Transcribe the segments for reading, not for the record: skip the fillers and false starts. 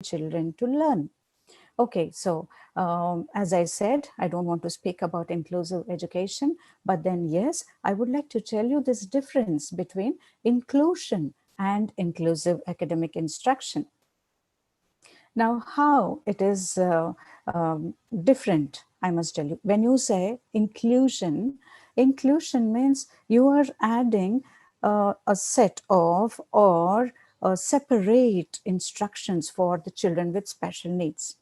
children to learn. Okay, so as I said, I don't want to speak about inclusive education, but then yes, I would like to tell you this difference between inclusion and inclusive academic instruction. Now, how it is different, I must tell you. When you say inclusion, inclusion means you are adding a set of or separate instructions for the children with special needs.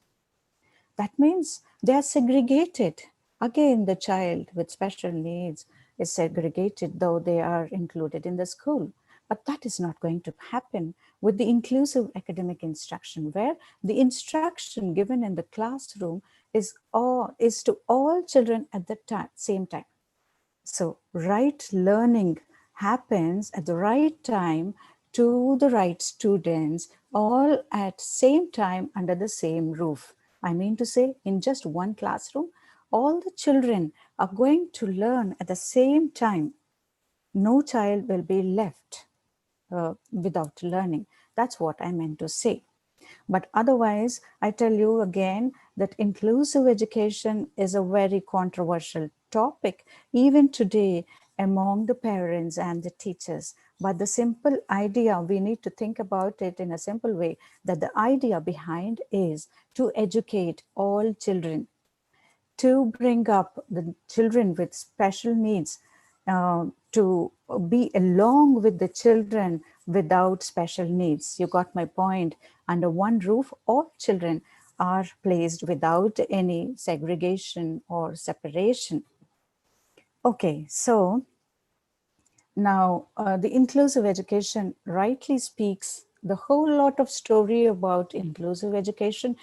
That means they are segregated. Again, the child with special needs is segregated, though they are included in the school. But that is not going to happen with the inclusive academic instruction, where the instruction given in the classroom is to all children at the same time. So right learning happens at the right time to the right students, all at same time under the same roof. I mean to say, in just one classroom, all the children are going to learn at the same time. No child will be left without learning. That's what I meant to say. But otherwise, I tell you again that inclusive education is a very controversial topic, even today, among the parents and the teachers. But the simple idea, we need to think about it in a simple way, that the idea behind is to educate all children, to bring up the children with special needs, to be along with the children without special needs. You got my point. Under one roof, all children are placed without any segregation or separation. Okay, so now the inclusive education rightly speaks. The whole lot of story about inclusive education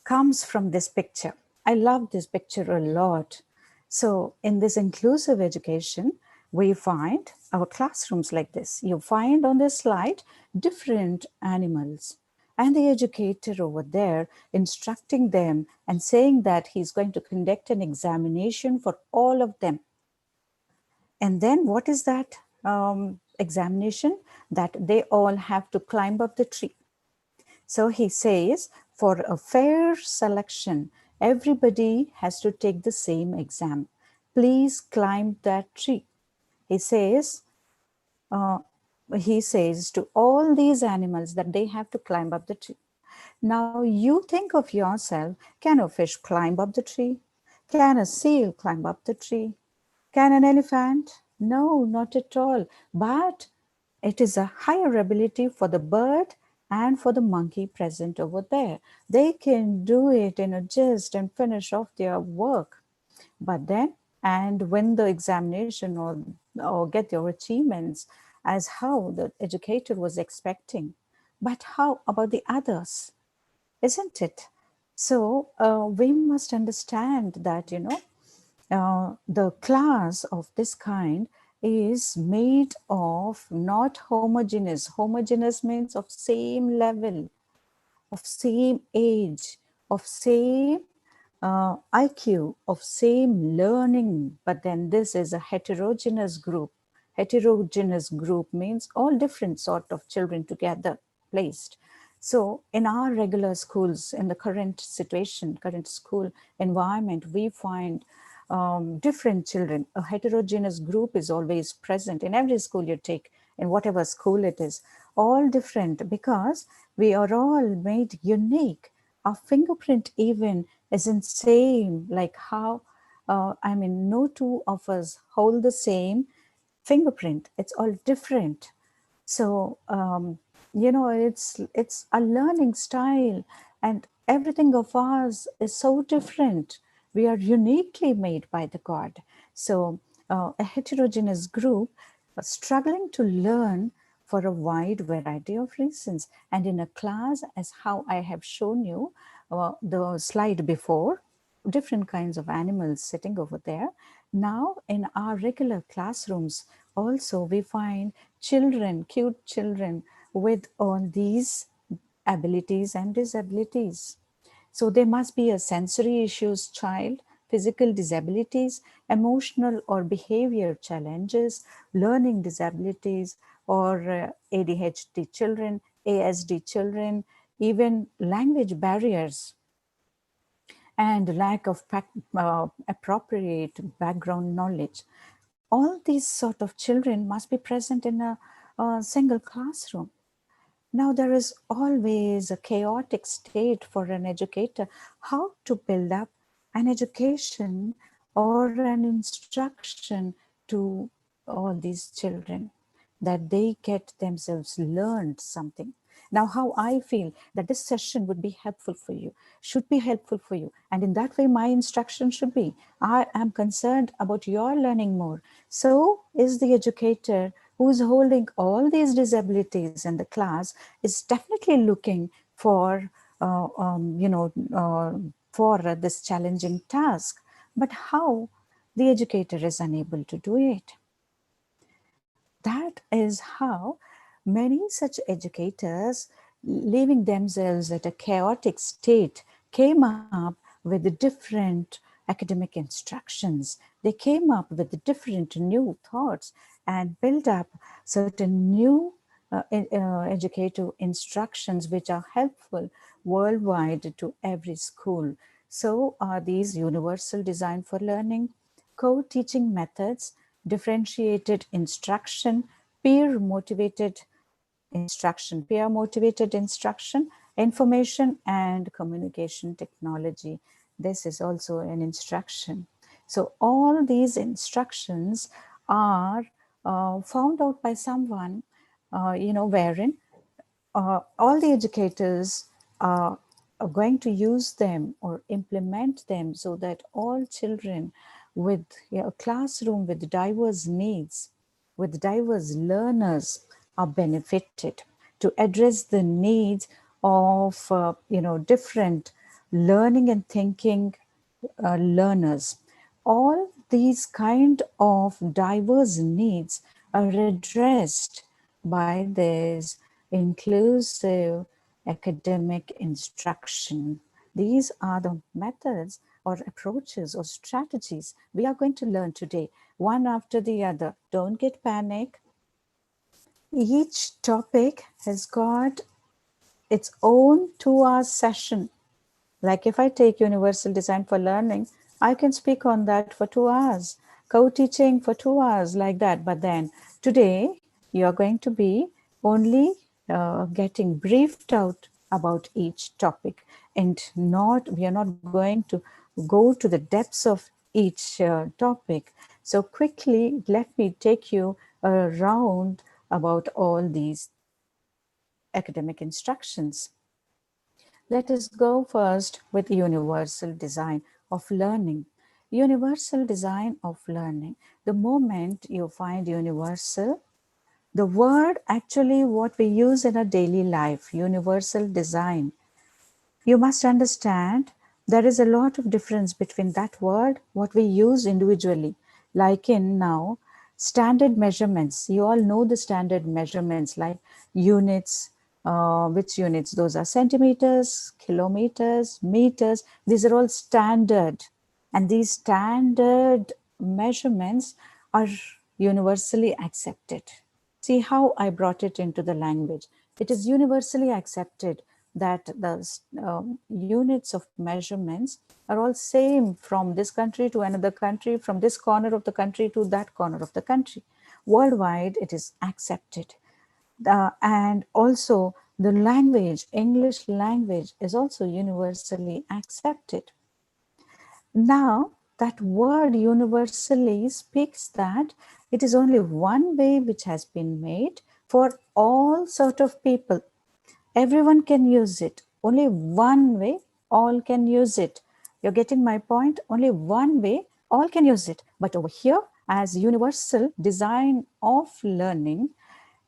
comes from this picture. I love this picture a lot. So in this inclusive education, we find our classrooms like this. You find on this slide different animals, and the educator over there instructing them and saying that he's going to conduct an examination for all of them. And then what is that examination? That they all have to climb up the tree. So he says, for a fair selection, everybody has to take the same exam. Please climb that tree. He says, uh, he says to all these animals that they have to climb up the tree. Now you think of yourself, can a fish climb up the tree? Can a seal climb up the tree? Can an elephant? No, not at all. But it is a higher ability for the bird and for the monkey present over there. They can do it in a gist and finish off their work. But then, and win the examination or get your achievements as how the educator was expecting. But how about the others? Isn't it? So we must understand that, the class of this kind is made of not homogeneous. Homogeneous means of same level, of same age, of same IQ, of same learning. But then this is a heterogeneous group. Heterogeneous group means all different sort of children together placed. So in our regular schools, in the current situation, current school environment, we find different children. A heterogeneous group is always present in every school you take, in whatever school it is, all different because we are all made unique. Our fingerprint even isn't same, like how, no two of us hold the same fingerprint. It's all different. So it's a learning style, and everything of ours is so different. We are uniquely made by the God. So a heterogeneous group struggling to learn for a wide variety of reasons. And in a class, as how I have shown you the slide before, different kinds of animals sitting over there. Now in our regular classrooms also we find children, cute children with all these abilities and disabilities. So there must be a sensory issues child, physical disabilities, emotional or behavior challenges, learning disabilities, or ADHD children, ASD children, even language barriers and lack of appropriate background knowledge. All these sort of children must be present in a single classroom. Now, there is always a chaotic state for an educator how to build up an education or an instruction to all these children, that they get themselves learned something. Now, how I feel that this session would be helpful for you, should be helpful for you. And in that way, my instruction should be I am concerned about your learning more. So, is the educator who is holding all these disabilities in the class is definitely looking for, for this challenging task. But how the educator is unable to do it? That is how many such educators, leaving themselves at a chaotic state, came up with different academic instructions. They came up with different new thoughts and built up certain new educative instructions which are helpful worldwide to every school. So, are these universal design for learning, co teaching methods, differentiated instruction, peer motivated instruction, information and communication technology. This is also an instruction. So, all these instructions are found out by someone, wherein all the educators are going to use them or implement them so that all children with a classroom with diverse needs, with diverse learners, are benefited to address the needs of different learning and thinking learners. All these kind of diverse needs are addressed by this inclusive academic instruction. These are the methods or approaches or strategies we are going to learn today, one after the other. Don't get panic. Each topic has got its own 2 hour session. Like if I take universal design for learning, I can speak on that for 2 hours, co-teaching for 2 hours, like that. But then today you're going to be only getting briefed out about each topic, and we are not going to go to the depths of each topic. So quickly, let me take you around about all these academic instructions. Let us go first with universal design of learning. Universal design of learning. The moment you find universal, the word actually what we use in our daily life, universal design, you must understand there is a lot of difference between that word, what we use individually. Like in now, standard measurements. You all know the standard measurements like units. Which units? Those are centimeters, kilometers, meters. These are all standard. And these standard measurements are universally accepted. See how I brought it into the language. It is universally accepted that the units of measurements are all same from this country to another country, from this corner of the country to that corner of the country. Worldwide, it is accepted. And also the language, English language, is also universally accepted. Now, that word universally speaks that it is only one way which has been made for all sort of people. Everyone can use it. Only one way, all can use it. You're getting my point? Only one way, all can use it. But over here, as universal design of learning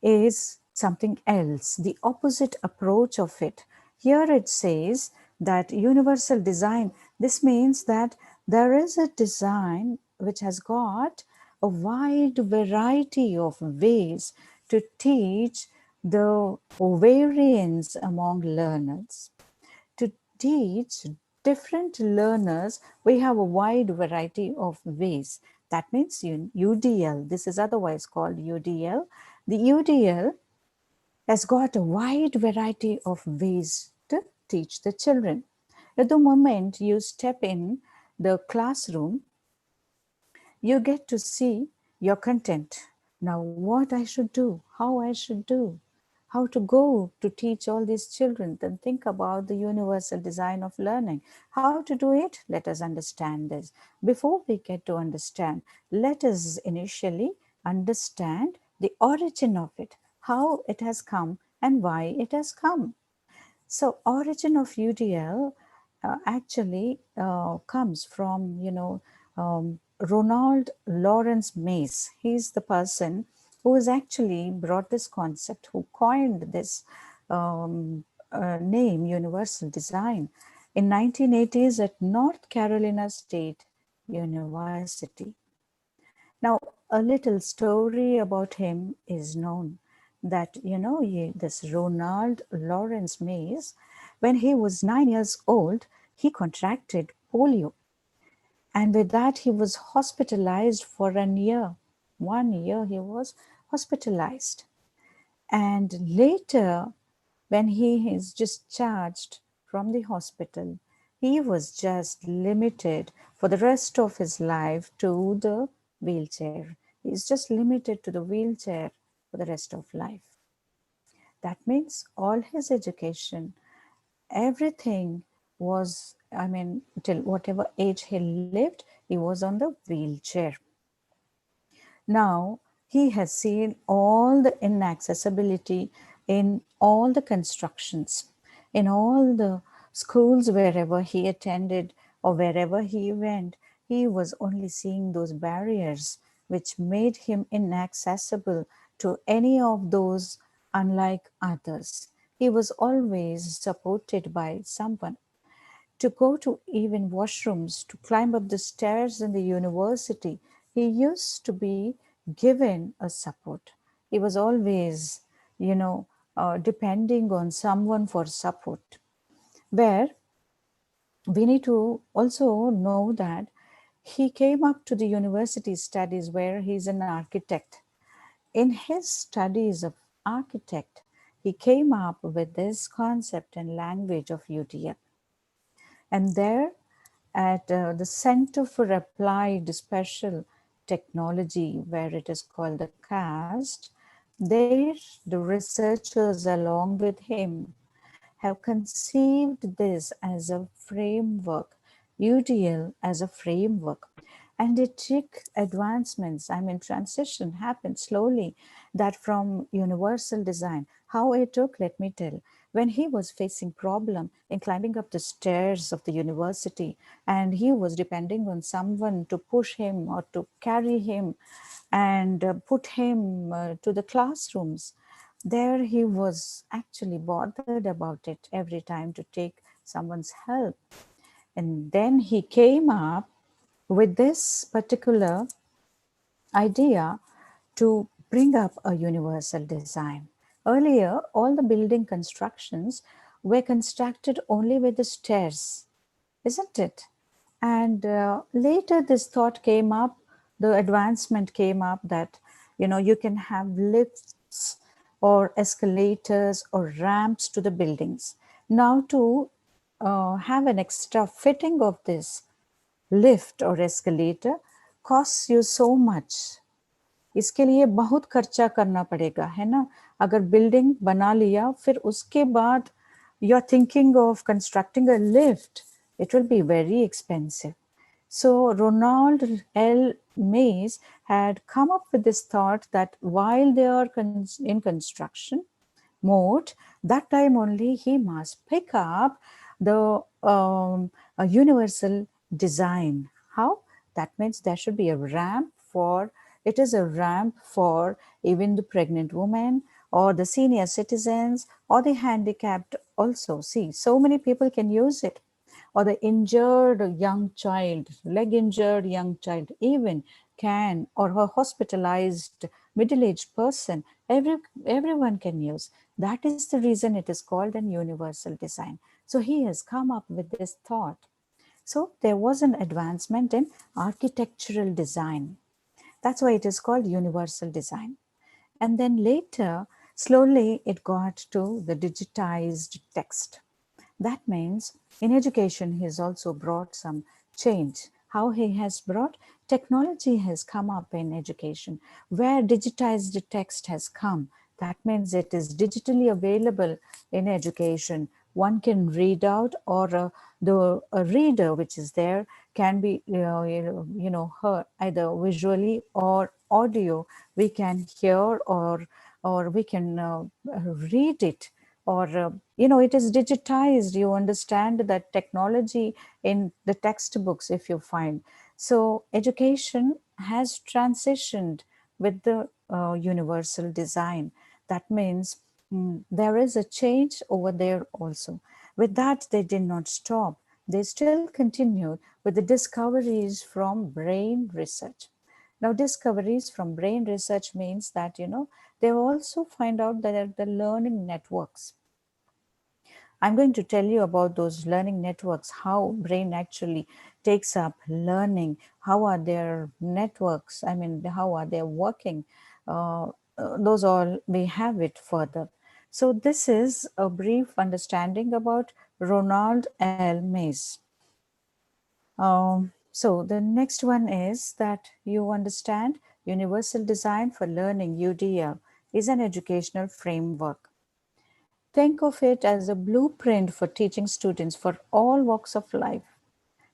is something else, the opposite approach of it. Here it says that universal design, this means that there is a design which has got a wide variety of ways to teach the variance among learners. To teach different learners, we have a wide variety of ways. That means UDL, this is otherwise called UDL. The UDL has got a wide variety of ways teach the children. At the moment you step in the classroom, you get to see your content. Now, what I should do, how I should do, how to go to teach all these children, then think about the universal design of learning. How to do it? Let us understand this. Before we get to understand, let us initially understand the origin of it, how it has come and why it has come. So origin of UDL actually comes from, Ronald Lawrence Mace. He's the person who has actually brought this concept, who coined this name, universal design, in 1980s at North Carolina State University. Now, a little story about him is known that, this Ronald Lawrence Mays, when he was 9 years old, he contracted polio. And with that, he was hospitalized for a year. 1 year he was hospitalized. And later, when he is discharged from the hospital, he was just limited for the rest of his life to the wheelchair. He's just limited to the wheelchair for the rest of life. That means all his education, everything was, till whatever age he lived, he was on the wheelchair. Now, he has seen all the inaccessibility in all the constructions, in all the schools wherever he attended or wherever he went. He was only seeing those barriers which made him inaccessible to any of those unlike others. He was always supported by someone to go to even washrooms, to climb up the stairs in the university. He used to be given a support. He was always, you know, depending on someone for support. Where we need to also know that he came up to the university studies where he's an architect. In his studies of architect, he came up with this concept and language of UTL. And there at the Center for Applied Special Technology, where it is called the CAST, there the researchers along with him have conceived this as a framework, UDL as a framework. And it took advancements, transition happened slowly, that from universal design, how it took, let me tell. When he was facing problem in climbing up the stairs of the university, and he was depending on someone to push him or to carry him and put him to the classrooms, there he was actually bothered about it every time to take someone's help. And then he came up with this particular idea to bring up a universal design. Earlier, all the building constructions were constructed only with the stairs, isn't it? And later, this thought came up, the advancement came up that you can have lifts or escalators or ramps to the buildings. Now, to have an extra fitting of this lift or escalator costs you so much. इसके लिए बहुत खर्चा करना पड़ेगा, है ना? अगर building बना लिया, फिर उसके बाद you are thinking of constructing a lift, it will be very expensive. So Ronald L. Mays had come up with this thought that while they are in construction mode, that time only he must pick up the a universal design. How? That means there should be a ramp for, it is a ramp for even the pregnant woman or the senior citizens or the handicapped also. See, so many people can use it. Or the injured young child, leg injured young child, even can, or a hospitalized middle-aged person, everyone can use. That is the reason it is called an universal design. So he has come up with this thought. So there was an advancement in architectural design. That's why it is called universal design. And then later, slowly it got to the digitized text. That means in education, he has also brought some change. How he has brought technology has come up in education, where digitized text has come. That means it is digitally available in education. One can read out, or the a reader which is there can be heard either visually or audio. We can hear, or we can read it, or it is digitized. You understand that technology in the textbooks, if you find. So education has transitioned with the universal design. That means there is a change over there also. With that, they did not stop. They still continued with the discoveries from brain research. Now, discoveries from brain research means that, they also find out that the learning networks. I'm going to tell you about those learning networks, how brain actually takes up learning, how are their networks, how are they working. Those all, we have it further. So this is a brief understanding about Ronald L. Mays. So the next one is that you understand Universal Design for Learning, UDL, is an educational framework. Think of it as a blueprint for teaching students for all walks of life.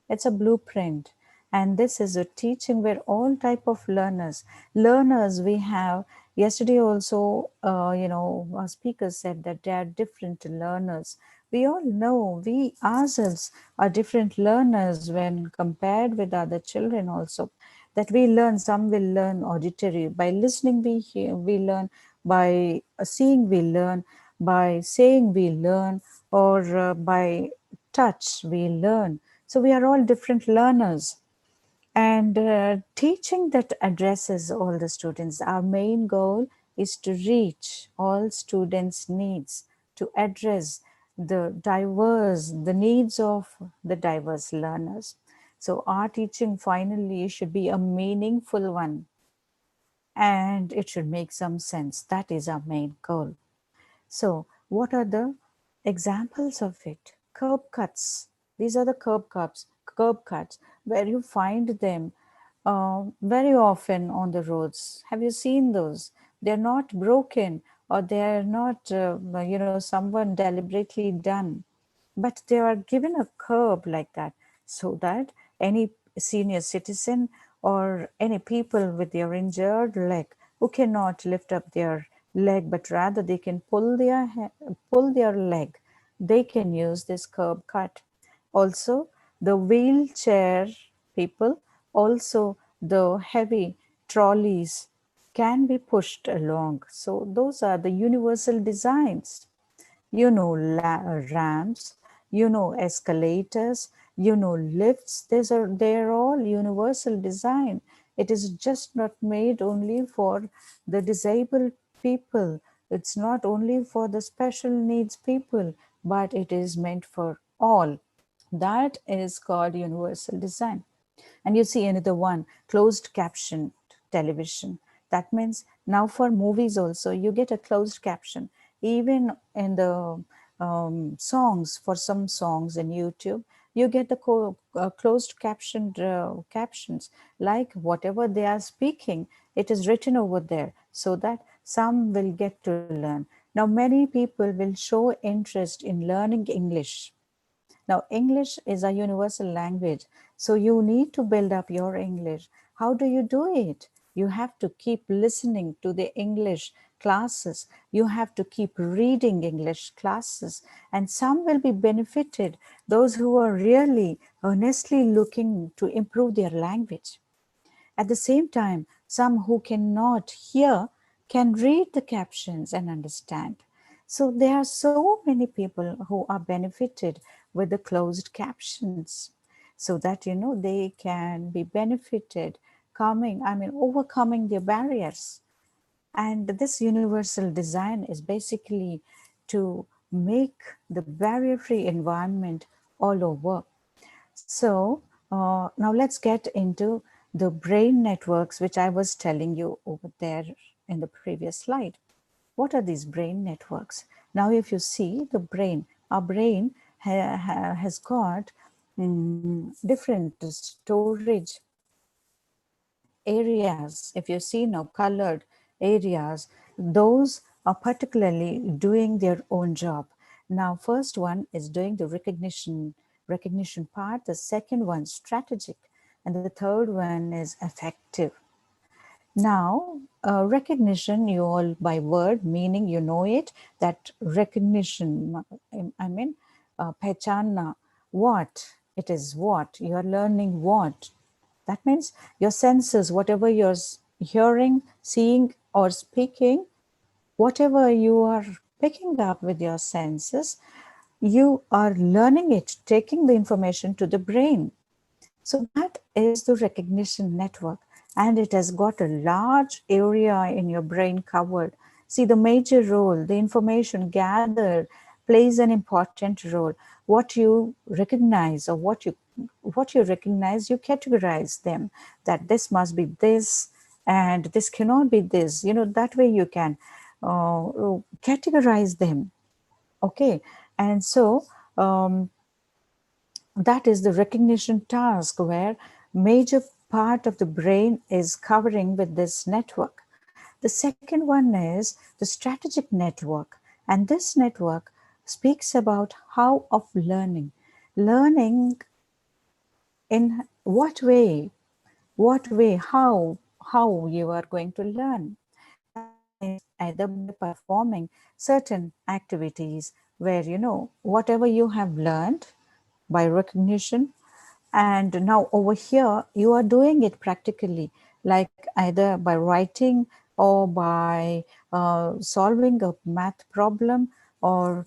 It's a blueprint. And this is a teaching where all type of learners we have. Yesterday also, our speaker said that there are different learners. We all know we ourselves are different learners when compared with other children also. That we learn, some will learn auditory. By listening we learn, by seeing we learn, by saying we learn, or by touch we learn. So we are all different learners. And teaching that addresses all the students. Our main goal is to reach all students' needs, to address the needs of the diverse learners. So our teaching finally should be a meaningful one, and it should make some sense. That is our main goal. So, what are the examples of it? Curb cuts. These are the curb cuts where you find them very often on the roads. Have you seen those? They're not broken, or they're not, someone deliberately done, but they are given a curb like that, so that any senior citizen or any people with their injured leg who cannot lift up their leg, but rather they can pull their leg, they can use this curb cut. Also, the wheelchair people, also the heavy trolleys can be pushed along. So those are the universal designs. Ramps, escalators, lifts. They're all universal design. It is just not made only for the disabled people. It's not only for the special needs people, but it is meant for all. That is called universal design. And you see another one, closed caption television. That means now for movies also, you get a closed caption. Even in the songs, for some songs in YouTube, you get the closed captioned captions, like whatever they are speaking, it is written over there, so that some will get to learn. Now, many people will show interest in learning English. Now, English is a universal language, so you need to build up your English. How do you do it? You have to keep listening to the English classes. You have to keep reading English classes, and some will be benefited, those who are really earnestly looking to improve their language. At the same time, some who cannot hear can read the captions and understand. So there are so many people who are benefited with the closed captions, so that they can be benefited overcoming their barriers. And this universal design is basically to make the barrier-free environment all over. So now let's get into the brain networks, which I was telling you over there in the previous slide. What are these brain networks? Now, if you see the brain, our brain has got different storage areas. If you see now colored areas, those are particularly doing their own job. Now, first one is doing the recognition part, the second one strategic, and the third one is effective. Now, recognition, you all by word, meaning you know it, that recognition, I mean, pehchanna, what, it is what, you are learning what. That means your senses, whatever you're hearing, seeing, or speaking, whatever you are picking up with your senses, you are learning it, taking the information to the brain. So that is the recognition network, and it has got a large area in your brain covered. See, the major role, the information gathered plays an important role. What you recognize, or what you recognize, you categorize them, that this must be this and this cannot be this. That way you can categorize them. Okay, and so that is the recognition task, where major part of the brain is covering with this network. The second one is the strategic network, and this network speaks about how of learning in what way, how you are going to learn. That means either by performing certain activities where whatever you have learned by recognition, and now over here you are doing it practically, like either by writing or by solving a math problem, or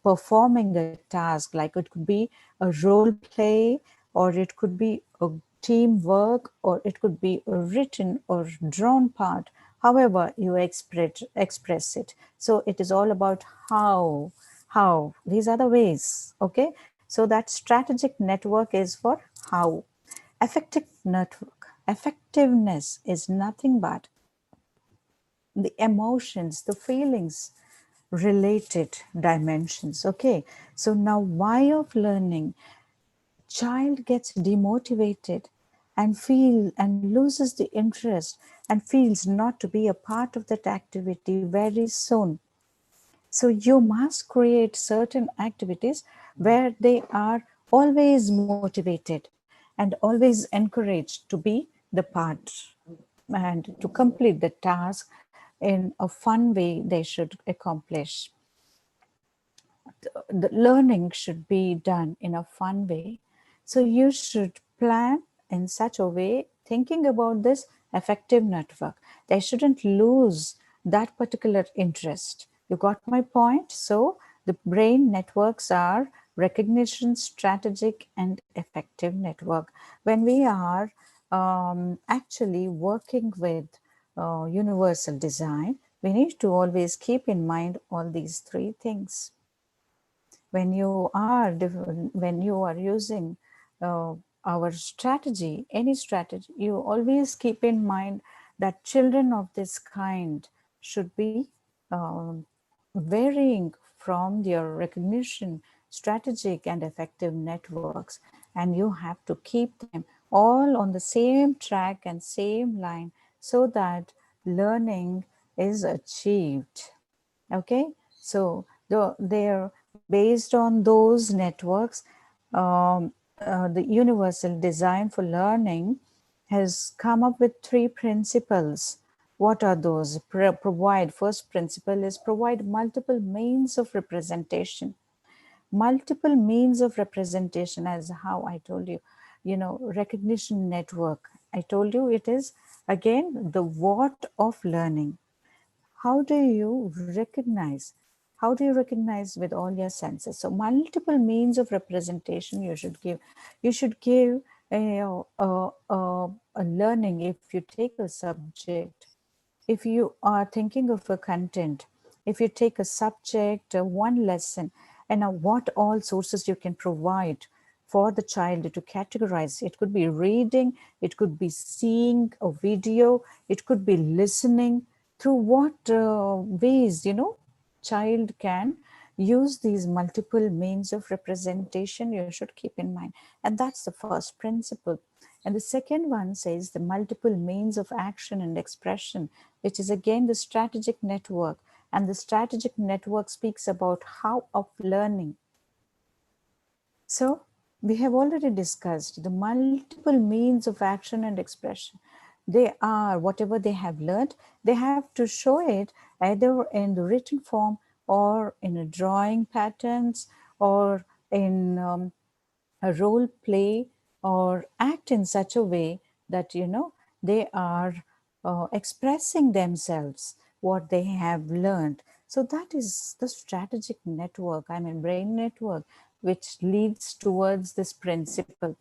performing a task, like it could be a role play, or it could be a teamwork, or it could be a written or drawn part, however you express it. So it is all about how these are the ways. Okay, so that strategic network is for how. Effective network, effectiveness is nothing but the emotions, the feelings related dimensions. Okay, so now why of learning, child gets demotivated and loses the interest and feels not to be a part of that activity very soon. So you must create certain activities where they are always motivated and always encouraged to be the part and to complete the task in a fun way they should accomplish. The learning should be done in a fun way. So you should plan in such a way, thinking about this effective network. They shouldn't lose that particular interest. You got my point? So the brain networks are recognition, strategic, and effective network. When we are actually working with universal design, we need to always keep in mind all these three things. When you are using uh, our strategy, any strategy, you always keep in mind that children of this kind should be um, varying from their recognition, strategic and effective networks, and you have to keep them all on the same track and same line so that learning is achieved. Okay, so they're based on those networks. The universal design for learning has come up with three principles. What are those? Provide, first principle is provide multiple means of representation. Multiple means of representation, as how I told you, recognition network. I told you it is again the what of learning. How do you recognize? How do you recognize with all your senses? So multiple means of representation you should give. You should give a learning. If you take a subject, if you are thinking of a content, if you take a subject, one lesson, and what all sources you can provide for the child to categorize. It could be reading, it could be seeing a video, it could be listening. Through what ways, child can use these multiple means of representation, you should keep in mind. And that's the first principle. And the second one says the multiple means of action and expression, which is again the strategic network. And the strategic network speaks about how of learning. So we have already discussed the multiple means of action and expression. They are whatever they have learned, they have to show it either in the written form or in a drawing patterns or in a role play or act in such a way that they are expressing themselves what they have learned. So that is the strategic network, I mean brain network, which leads towards this principle.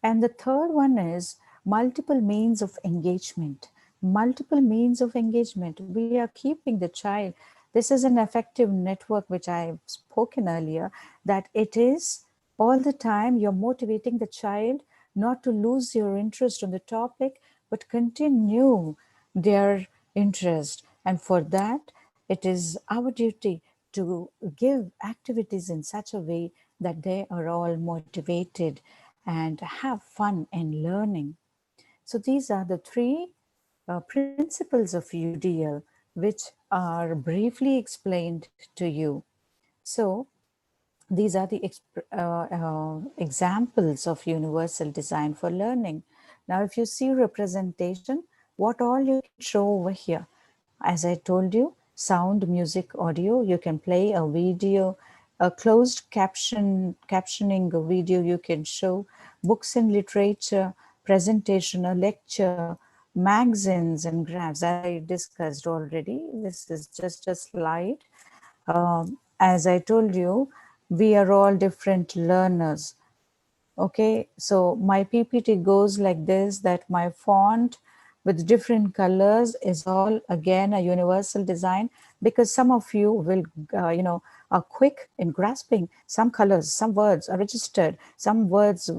And the third one is multiple means of engagement. Multiple means of engagement. We are keeping the child. This is an effective network, which I've spoken earlier, that it is all the time you're motivating the child not to lose your interest on the topic, but continue their interest. And for that, it is our duty to give activities in such a way that they are all motivated and have fun in learning. So these are the three principles of UDL, which are briefly explained to you. So these are the examples of universal design for learning. Now, if you see representation, what all you can show over here? As I told you, sound, music, audio, you can play a video, a closed captioning a video you can show, books and literature, presentation, a lecture, magazines and graphs, as I discussed already. This is just a slide. As I told you, we are all different learners. Okay, so my PPT goes like this, that my font with different colors is all again a universal design, because some of you will, are quick in grasping some colors, some words are registered, some words,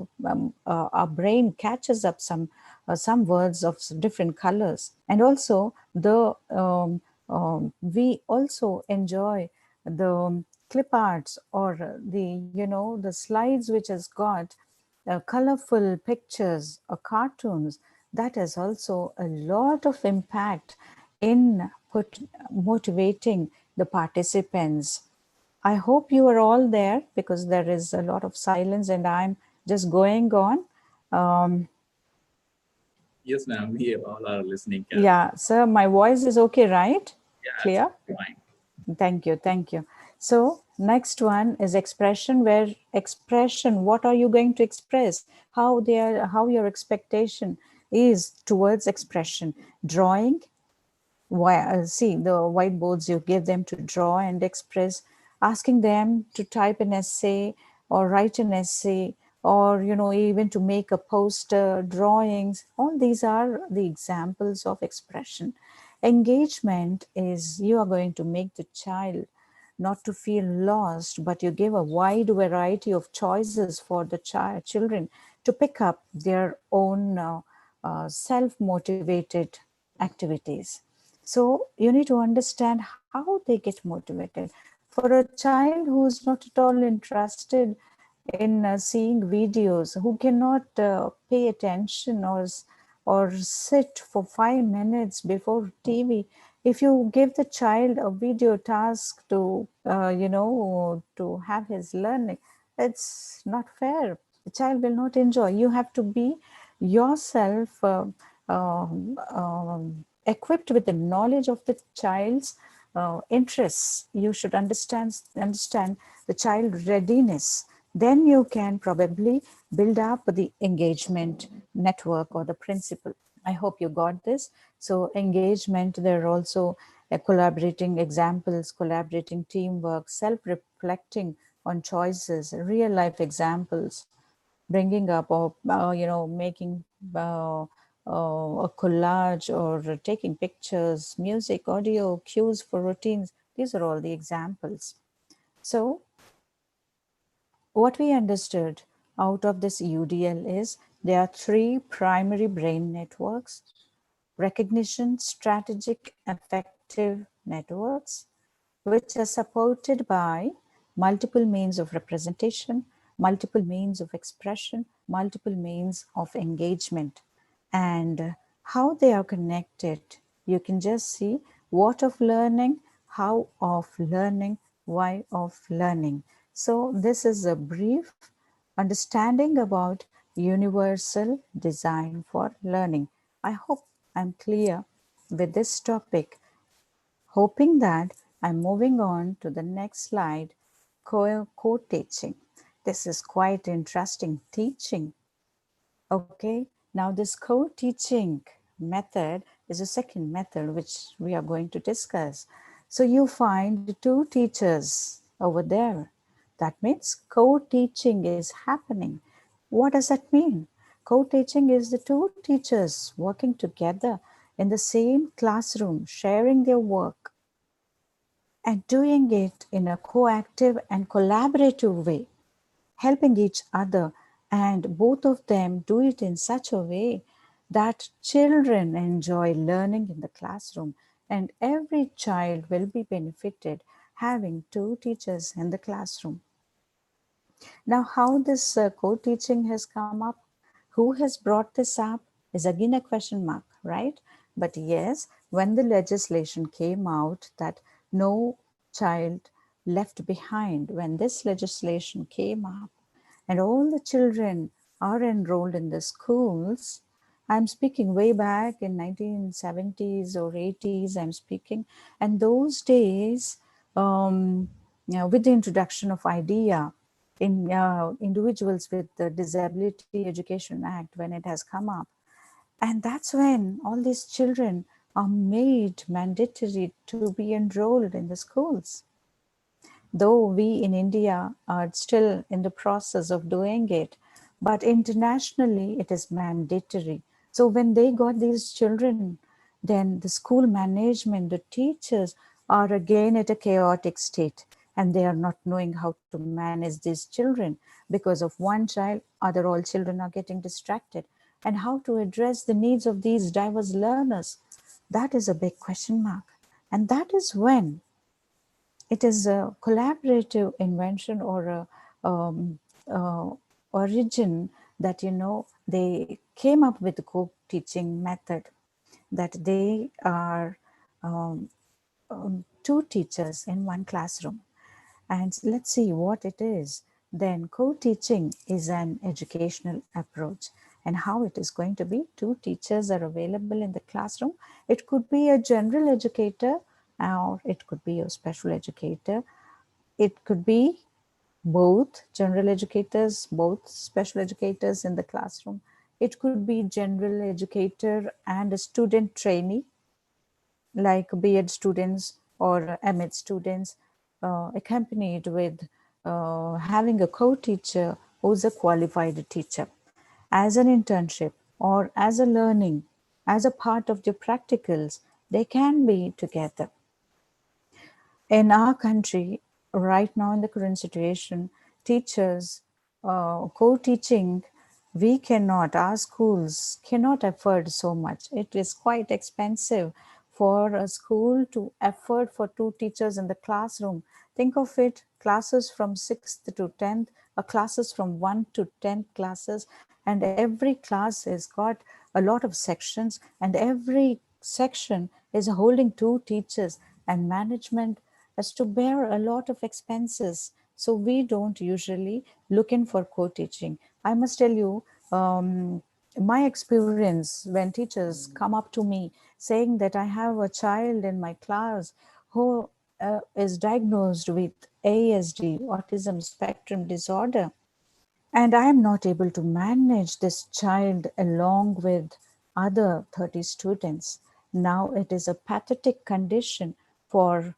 our brain catches up some words of different colors. And also we also enjoy the clip arts or the slides which has got colorful pictures or cartoons. That has also a lot of impact in motivating the participants. I hope you are all there, because there is a lot of silence and I'm just going on. Yes, ma'am. We all are listening Yeah, carefully. sir, my voice is okay, right? Yeah, Clear? absolutely fine. Thank you, thank you. So next one is expression, where expression, what are you going to express? How your expectation is towards expression. Drawing, see the whiteboards, you give them to draw and express, asking them to type an essay or write an essay, or even to make a poster, drawings. All these are the examples of expression. Engagement is you are going to make the child not to feel lost, but you give a wide variety of choices for the children to pick up their own self-motivated activities. So you need to understand how they get motivated. For a child who is not at all interested in seeing videos, who cannot pay attention or sit for 5 minutes before TV, if you give the child a video task to to have his learning, it's not fair. The child will not enjoy. You have to be yourself um, um, equipped with the knowledge of the child's interests. You should understand the child readiness. Then you can probably build up the engagement network or the principle. I hope you got this. So engagement, there are also collaborating examples, collaborating teamwork, self-reflecting on choices, real life examples, bringing up or making a collage or taking pictures, music, audio, cues for routines. These are all the examples. So what we understood out of this UDL is there are three primary brain networks: recognition, strategic, affective networks, which are supported by multiple means of representation, multiple means of expression, multiple means of engagement, and how they are connected. You can just see what of learning, how of learning, why of learning. So, this is a brief understanding about universal design for learning. I hope I'm clear with this topic, hoping that I'm moving on to the next slide, co-teaching. This is quite interesting teaching. Okay, now this co-teaching method is a second method which we are going to discuss. So you find two teachers over there. That means co-teaching is happening. What does that mean? Co-teaching is the two teachers working together in the same classroom, sharing their work and doing it in a coactive and collaborative way, helping each other, and both of them do it in such a way that children enjoy learning in the classroom, and every child will be benefited having two teachers in the classroom. Now, how this co-teaching has come up, who has brought this up, is again a question mark, right? But yes, when the legislation came out that no child left behind, when this legislation came up, and all the children are enrolled in the schools. I'm speaking way back in 1970s or 80s, I'm speaking. And those days, with the introduction of IDEA, in individuals with the Disability Education Act, when it has come up, and that's when all these children are made mandatory to be enrolled in the schools, though we in India are still in the process of doing it, but internationally it is mandatory. So when they got these children, then the school management, the teachers are again at a chaotic state, and they are not knowing how to manage these children because of one child, other all children are getting distracted. And how to address the needs of these diverse learners, that is a big question mark. And that is when it is a collaborative invention or a origin that they came up with the co-teaching method, that they are two teachers in one classroom. And let's see what it is. Then co-teaching is an educational approach, and how it is going to be. Two teachers are available in the classroom. It could be a general educator, or it could be a special educator. It could be both general educators, both special educators in the classroom. It could be general educator and a student trainee, like B.Ed students or M.Ed students, accompanied with having a co-teacher who's a qualified teacher as an internship or as a learning, as a part of the practicals. They can be together. In our country, right now in the current situation, teachers co-teaching, we cannot, our schools cannot afford so much. It is quite expensive for a school to afford for two teachers in the classroom. Think of it, classes from 6th to 10th, classes from 1 to 10 classes, and every class has got a lot of sections, and every section is holding two teachers, and management has to bear a lot of expenses. So we don't usually look in for co-teaching. I must tell you, my experience when teachers come up to me saying that I have a child in my class who is diagnosed with ASD, autism spectrum disorder, and I am not able to manage this child along with other 30 students. Now it is a pathetic condition for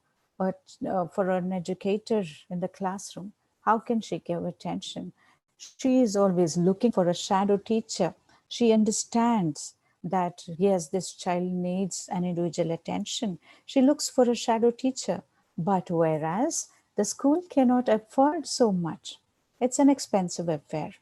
for an educator in the classroom. How can she give attention? She is always looking for a shadow teacher. She understands that yes, this child needs an individual attention. She looks for a shadow teacher, but whereas the school cannot afford so much, it's an expensive affair.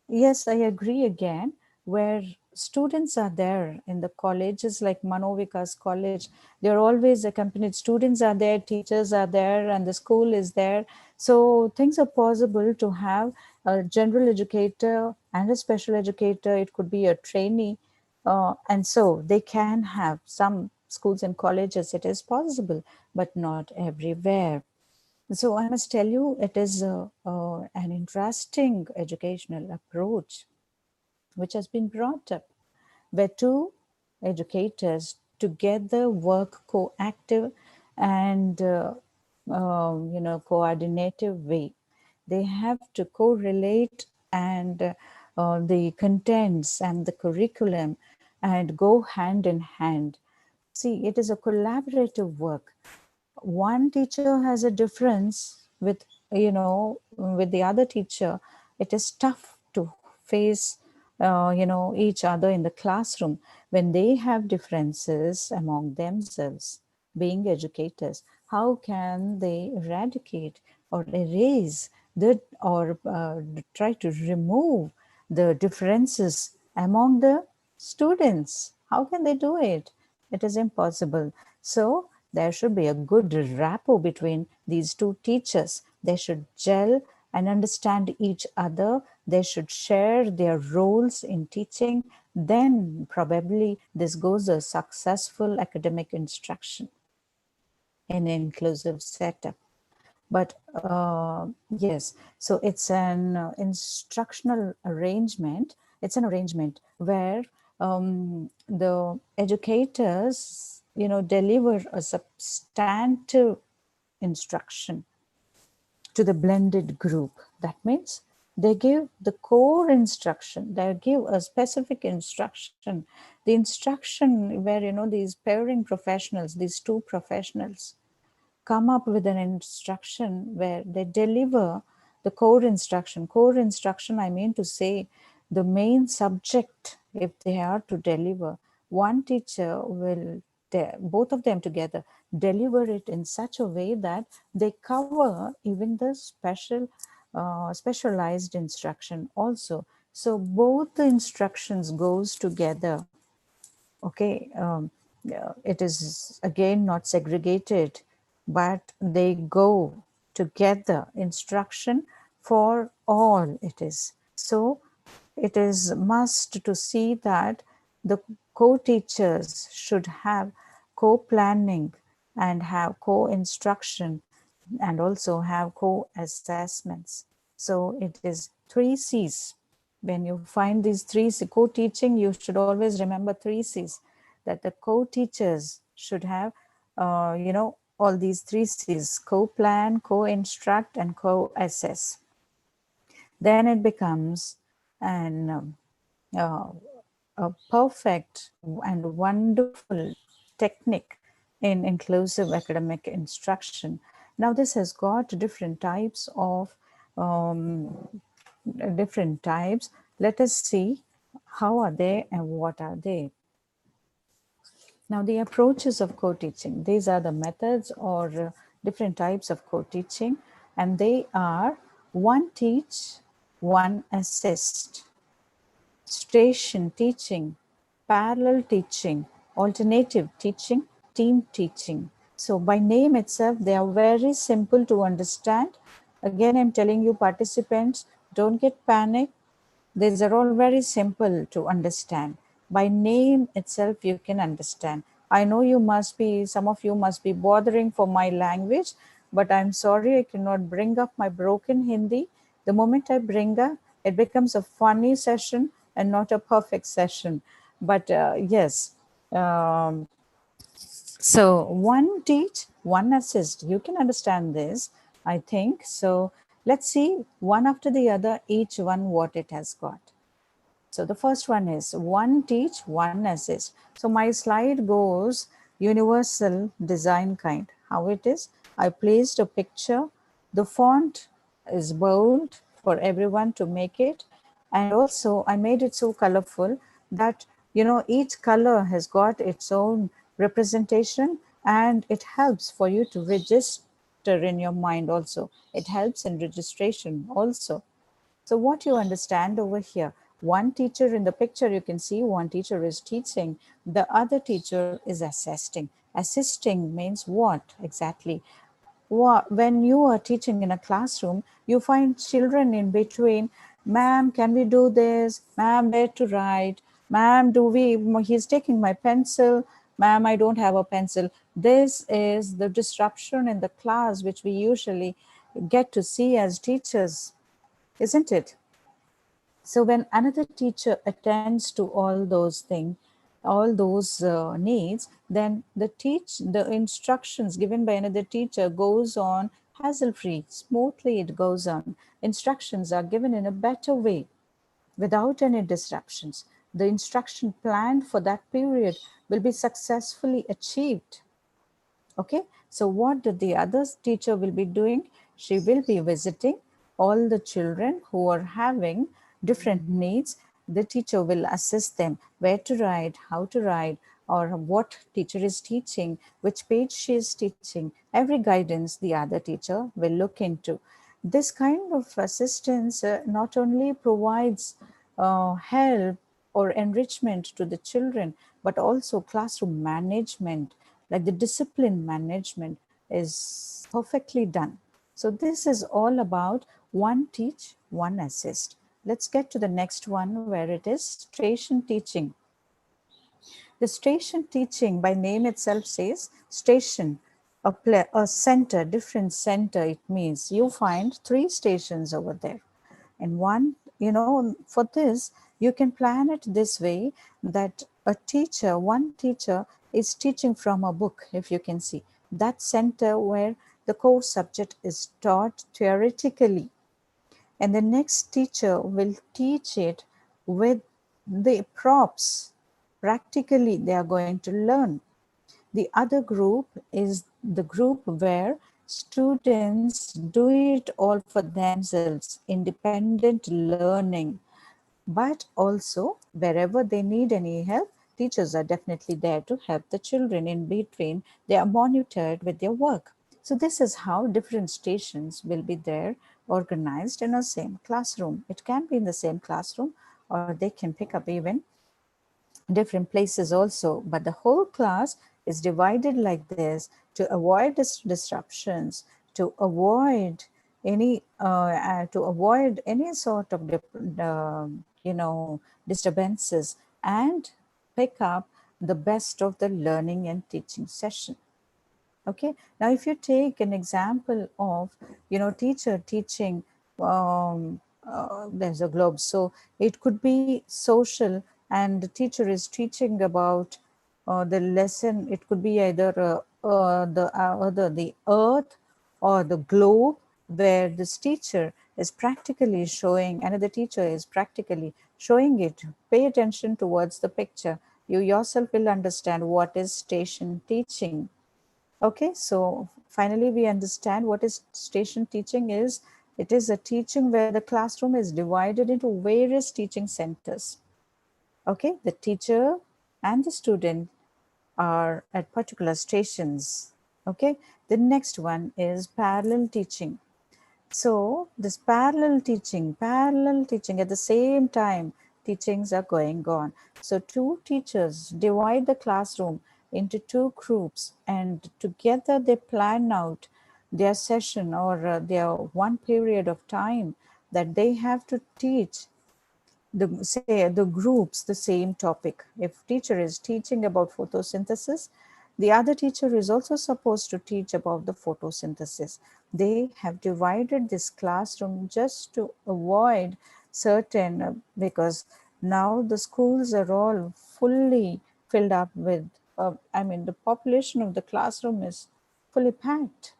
Yes, I agree again, where students are there in the colleges like Manovika's college, they're always accompanied. Students are there, teachers are there, and the school is there. So things are possible to have a general educator and a special educator. It could be a trainee, and so they can have some schools and colleges. It is possible, but not everywhere. So I must tell you, it is an interesting educational approach which has been brought up, where two educators together work coactive and coordinative way. They have to correlate and the contents and the curriculum and go hand in hand. See, it is a collaborative work. One teacher has a difference with, with the other teacher. It is tough to face each other in the classroom when they have differences among themselves. Being educators, how can they eradicate or erase the or try to remove the differences among the students? How can they do it? It is impossible. So there should be a good rapport between these two teachers. They should gel and understand each other. They should share their roles in teaching. Then probably this goes a successful academic instruction in an inclusive setup. But yes, so it's an instructional arrangement. It's an arrangement where the educators, deliver a substantive instruction to the blended group. That means they give the core instruction, they give a specific instruction, the instruction where, these pairing professionals, these two professionals come up with an instruction where they deliver the core instruction. Core instruction, I mean to say, the main subject, if they are to deliver, one teacher will, both of them together, deliver it in such a way that they cover even the specialized instruction also. So both the instructions goes together. Okay, yeah, it is again not segregated, but they go together. Instruction for all it is. So it is must to see that the co-teachers should have co-planning and have co-instruction and also have co-assessments. So it is three C's. When you find these three co-teaching, you should always remember three C's, that the co-teachers should have, all these three C's: co-plan, co-instruct, and co-assess. Then it becomes an a perfect and wonderful technique in inclusive academic instruction. Now, this has got different types of um, different types. Let us see how are they and what are they. Now, the approaches of co-teaching, these are the methods or different types of co-teaching, and they are: one teach, one assist, station teaching, parallel teaching, alternative teaching, team teaching. So by name itself, they are very simple to understand. Again, I'm telling you, participants, don't get panic. These are all very simple to understand. By name itself, you can understand. I know some of you must be bothering for my language, but I'm sorry I cannot bring up my broken Hindi. The moment I bring up, it becomes a funny session and not a perfect session. But yes, um, so one teach, one assist. You can understand this, I think. So let's see one after the other, each one what it has got. So the first one is one teach, one assist. So my slide goes universal design kind. How it is? I placed a picture. The font is bold for everyone to make it. And also I made it so colorful that, each color has got its own representation, and it helps for you to register in your mind also. It helps in registration also. So what you understand over here, one teacher in the picture, you can see one teacher is teaching, the other teacher is assisting. Assisting means what exactly? When you are teaching in a classroom, you find children in between. Ma'am, can we do this? Ma'am, where to write? Ma'am, he's taking my pencil. Ma'am, I don't have a pencil. This is the disruption in the class, which we usually get to see as teachers, isn't it? So when another teacher attends to all those things, all those needs, then the instructions given by another teacher goes on hassle free, smoothly it goes on. Instructions are given in a better way without any disruptions. The instruction planned for that period will be successfully achieved. Okay, so what the other teacher will be doing? She will be visiting all the children who are having different needs. The teacher will assist them where to write, how to write, or what teacher is teaching, which page she is teaching. Every guidance the other teacher will look into. This kind of assistance not only provides help or enrichment to the children, but also classroom management, like the discipline management is perfectly done. So this is all about one teach, one assist. Let's get to the next one, where it is station teaching. The station teaching, by name itself says station, a center, different center. It means you find three stations over there. And one, for this, you can plan it this way, that one teacher is teaching from a book, if you can see. That center where the core subject is taught theoretically, and the next teacher will teach it with the props. Practically, they are going to learn. The other group is the group where students do it all for themselves, independent learning. But also, wherever they need any help, teachers are definitely there to help the children in between. They are monitored with their work. So this is how different stations will be there, organized in a same classroom. It can be in the same classroom, or they can pick up even different places also, but the whole class is divided like this to avoid disruptions, to avoid any sort of disturbances, and pick up the best of the learning and teaching session. Okay, now if you take an example of teacher teaching, there's a globe, so it could be social, and the teacher is teaching about the lesson. It could be either the earth or the globe, where this teacher is practically showing, another teacher is practically showing it. Pay attention towards the picture. You yourself will understand what is station teaching. Okay, so finally we understand what is station teaching is. It is a teaching where the classroom is divided into various teaching centers. Okay, the teacher and the student are at particular stations. Okay, the next one is parallel teaching. So this parallel teaching at the same time, teachings are going on. So two teachers divide the classroom into two groups, and together they plan out their session, or their one period of time that they have to teach the groups the same topic. If teacher is teaching about photosynthesis, the other teacher is also supposed to teach about the photosynthesis. They have divided this classroom just to avoid certain because now the schools are all fully filled up with the population of the classroom is fully packed,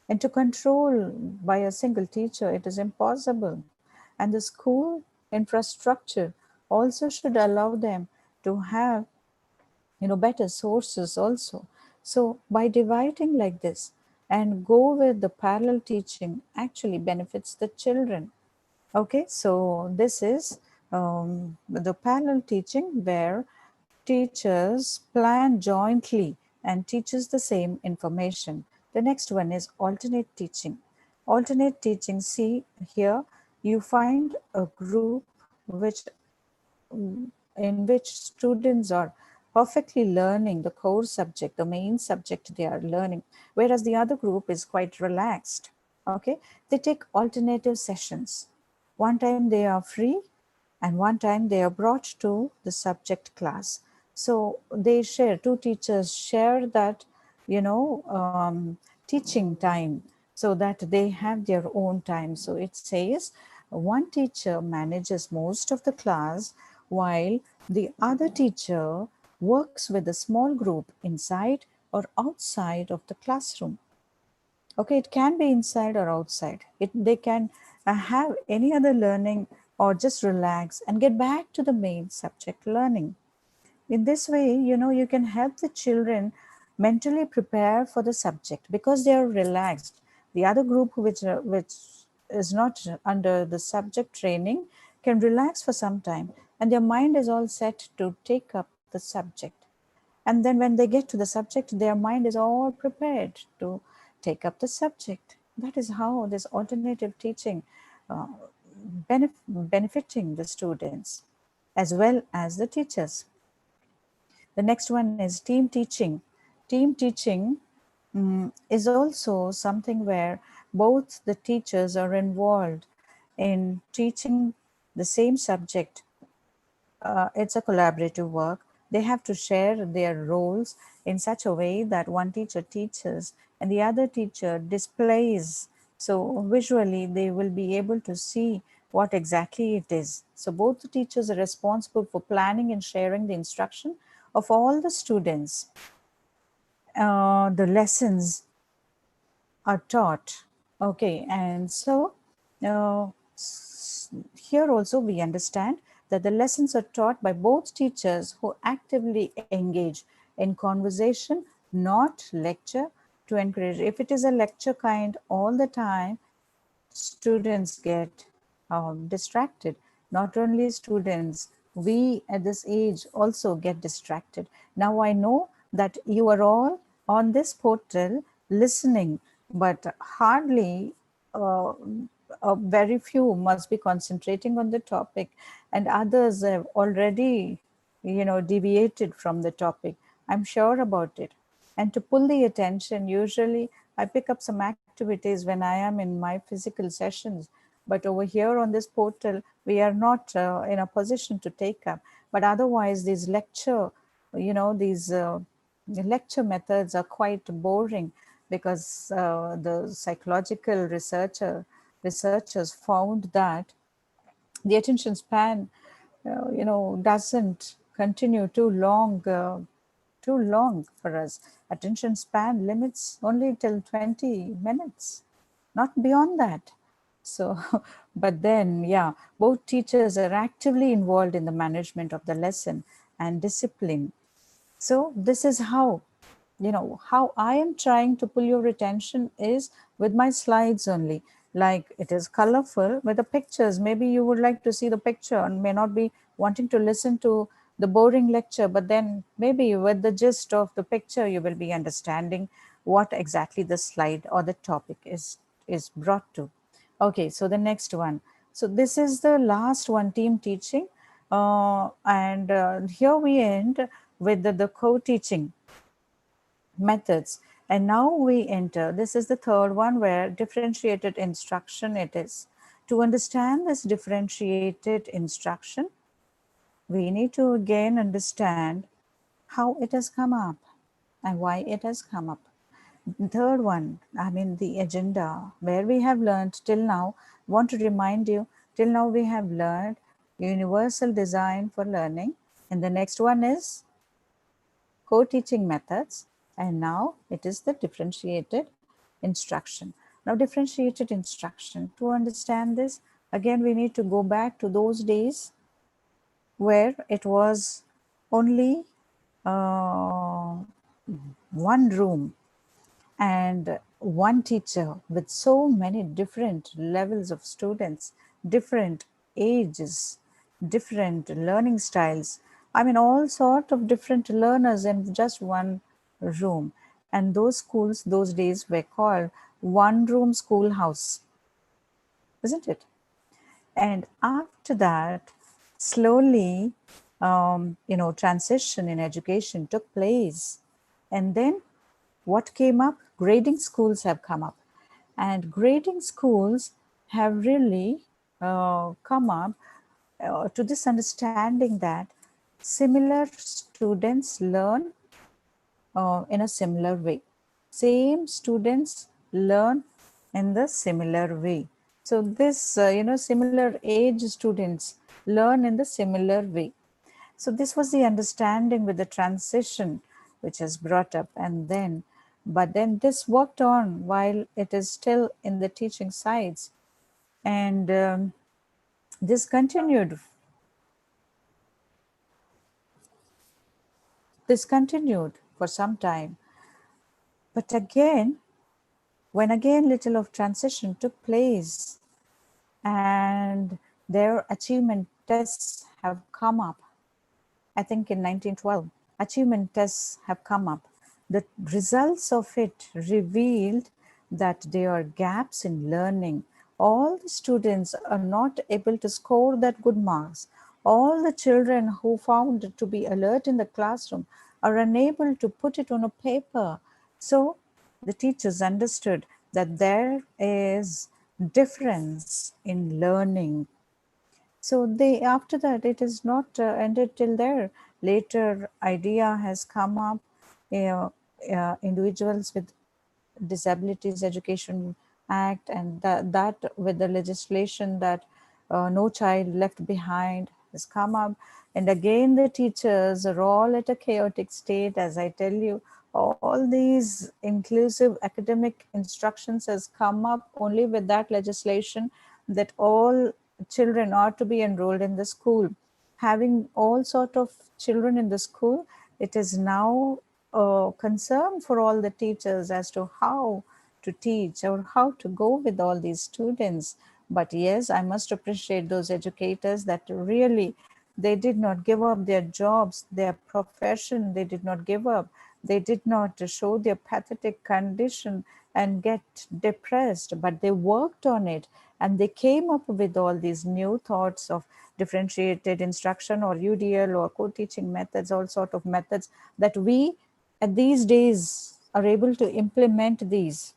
and to control by a single teacher, it is impossible. And the school infrastructure also should allow them to have better sources also. So by dividing like this and go with the parallel teaching actually benefits the children. Okay, so this is the parallel teaching where teachers plan jointly and teaches the same information. The next one is alternate teaching. Alternate teaching, see here, you find a group which in which students are perfectly learning the core subject, the main subject they are learning, whereas the other group is quite relaxed. Okay, they take alternative sessions. One time they are free, and one time they are brought to the subject class. So they share, two teachers share that, you know, teaching time, so that they have their own time. So it says one teacher manages most of the class, while the other teacher works with a small group inside or outside of the classroom. Okay, it can be inside or outside. They can have any other learning or just relax and get back to the main subject learning. In this way, you know, you can help the children mentally prepare for the subject because they are relaxed. The other group, which is not under the subject training, can relax for some time, and their mind is all set to take up the subject. And then when they get to the subject, their mind is all prepared to take up the subject. That is how this alternative teaching uh, benefiting the students as well as the teachers. The next one is team teaching. Team teaching is also something where both the teachers are involved in teaching the same subject. It's a collaborative work. They have to share their roles in such a way that one teacher teaches and the other teacher displays. So visually, they will be able to see what exactly it is. So both the teachers are responsible for planning and sharing the instruction of all the students. The lessons are taught. Okay, and so uh, here also we understand that the lessons are taught by both teachers who actively engage in conversation, not lecture, to encourage. If it is a lecture kind all the time, students get distracted. Not only students, we at this age also get distracted. Now I know that you are all on this portal listening, but hardly uh, very few must be concentrating on the topic, and others have already, you know, deviated from the topic. I'm sure about it. And to pull the attention, usually I pick up some activities when I am in my physical sessions. But over here on this portal, we are not in a position to take up. But otherwise, these lecture, you know, these the lecture methods are quite boring because the psychological researchers found that the attention span, you know, doesn't continue too long for us. Attention span limits only till 20 minutes, not beyond that. So, but then, yeah, both teachers are actively involved in the management of the lesson and discipline. So, this is how, you know, how I am trying to pull your attention is with my slides only. Like it is colorful with the pictures. Maybe you would like to see the picture and may not be wanting to listen to the boring lecture, but then maybe with the gist of the picture, you will be understanding what exactly the slide or the topic is brought to. Okay, so the next one. So this is the last one, team teaching. And here we end with the co-teaching methods. And now we enter, this is the third one where differentiated instruction it is. To understand this differentiated instruction, we need to again understand how it has come up and why it has come up. Third one, I mean the agenda, where we have learned till now, want to remind you, till now we have learned universal design for learning. And the next one is co-teaching methods, and now it is the differentiated instruction. Now differentiated instruction, to understand this, again we need to go back to those days where it was only uh, one room and one teacher with so many different levels of students, different ages, different learning styles. I mean, all sort of different learners in just one room. And those schools, those days were called one room schoolhouse, isn't it? And after that, slowly, transition in education took place. And then what came up? Grading schools have come up. And grading schools have really come up to this understanding that similar students learn in a similar way. Same students learn in the similar way. So this, similar age students learn in the similar way. So this was the understanding with the transition which is brought up, but then this worked on while it is still in the teaching sides, and this continued. This continued for some time, but again, when again little of transition took place, and their achievement tests have come up. I think in 1912, achievement tests have come up. The results of it revealed that there are gaps in learning. All the students are not able to score that good marks. All the children who found to be alert in the classroom are unable to put it on a paper. So the teachers understood that there is difference in learning. So they, after that, it is not ended till there. Later idea has come up, individuals with Disabilities Education Act, and that with the legislation that no child left behind has come up. And again, the teachers are all at a chaotic state, as I tell you. All these inclusive academic instructions has come up only with that legislation, that all children are to be enrolled in the school. Having all sort of children in the school, it is now a concern for all the teachers as to how to teach or how to go with all these students. But yes, I must appreciate those educators that really they did not give up their jobs, their profession, they did not give up. They did not show their pathetic condition and get depressed, but they worked on it, and they came up with all these new thoughts of differentiated instruction or UDL or co-teaching methods, all sort of methods that we at these days are able to implement these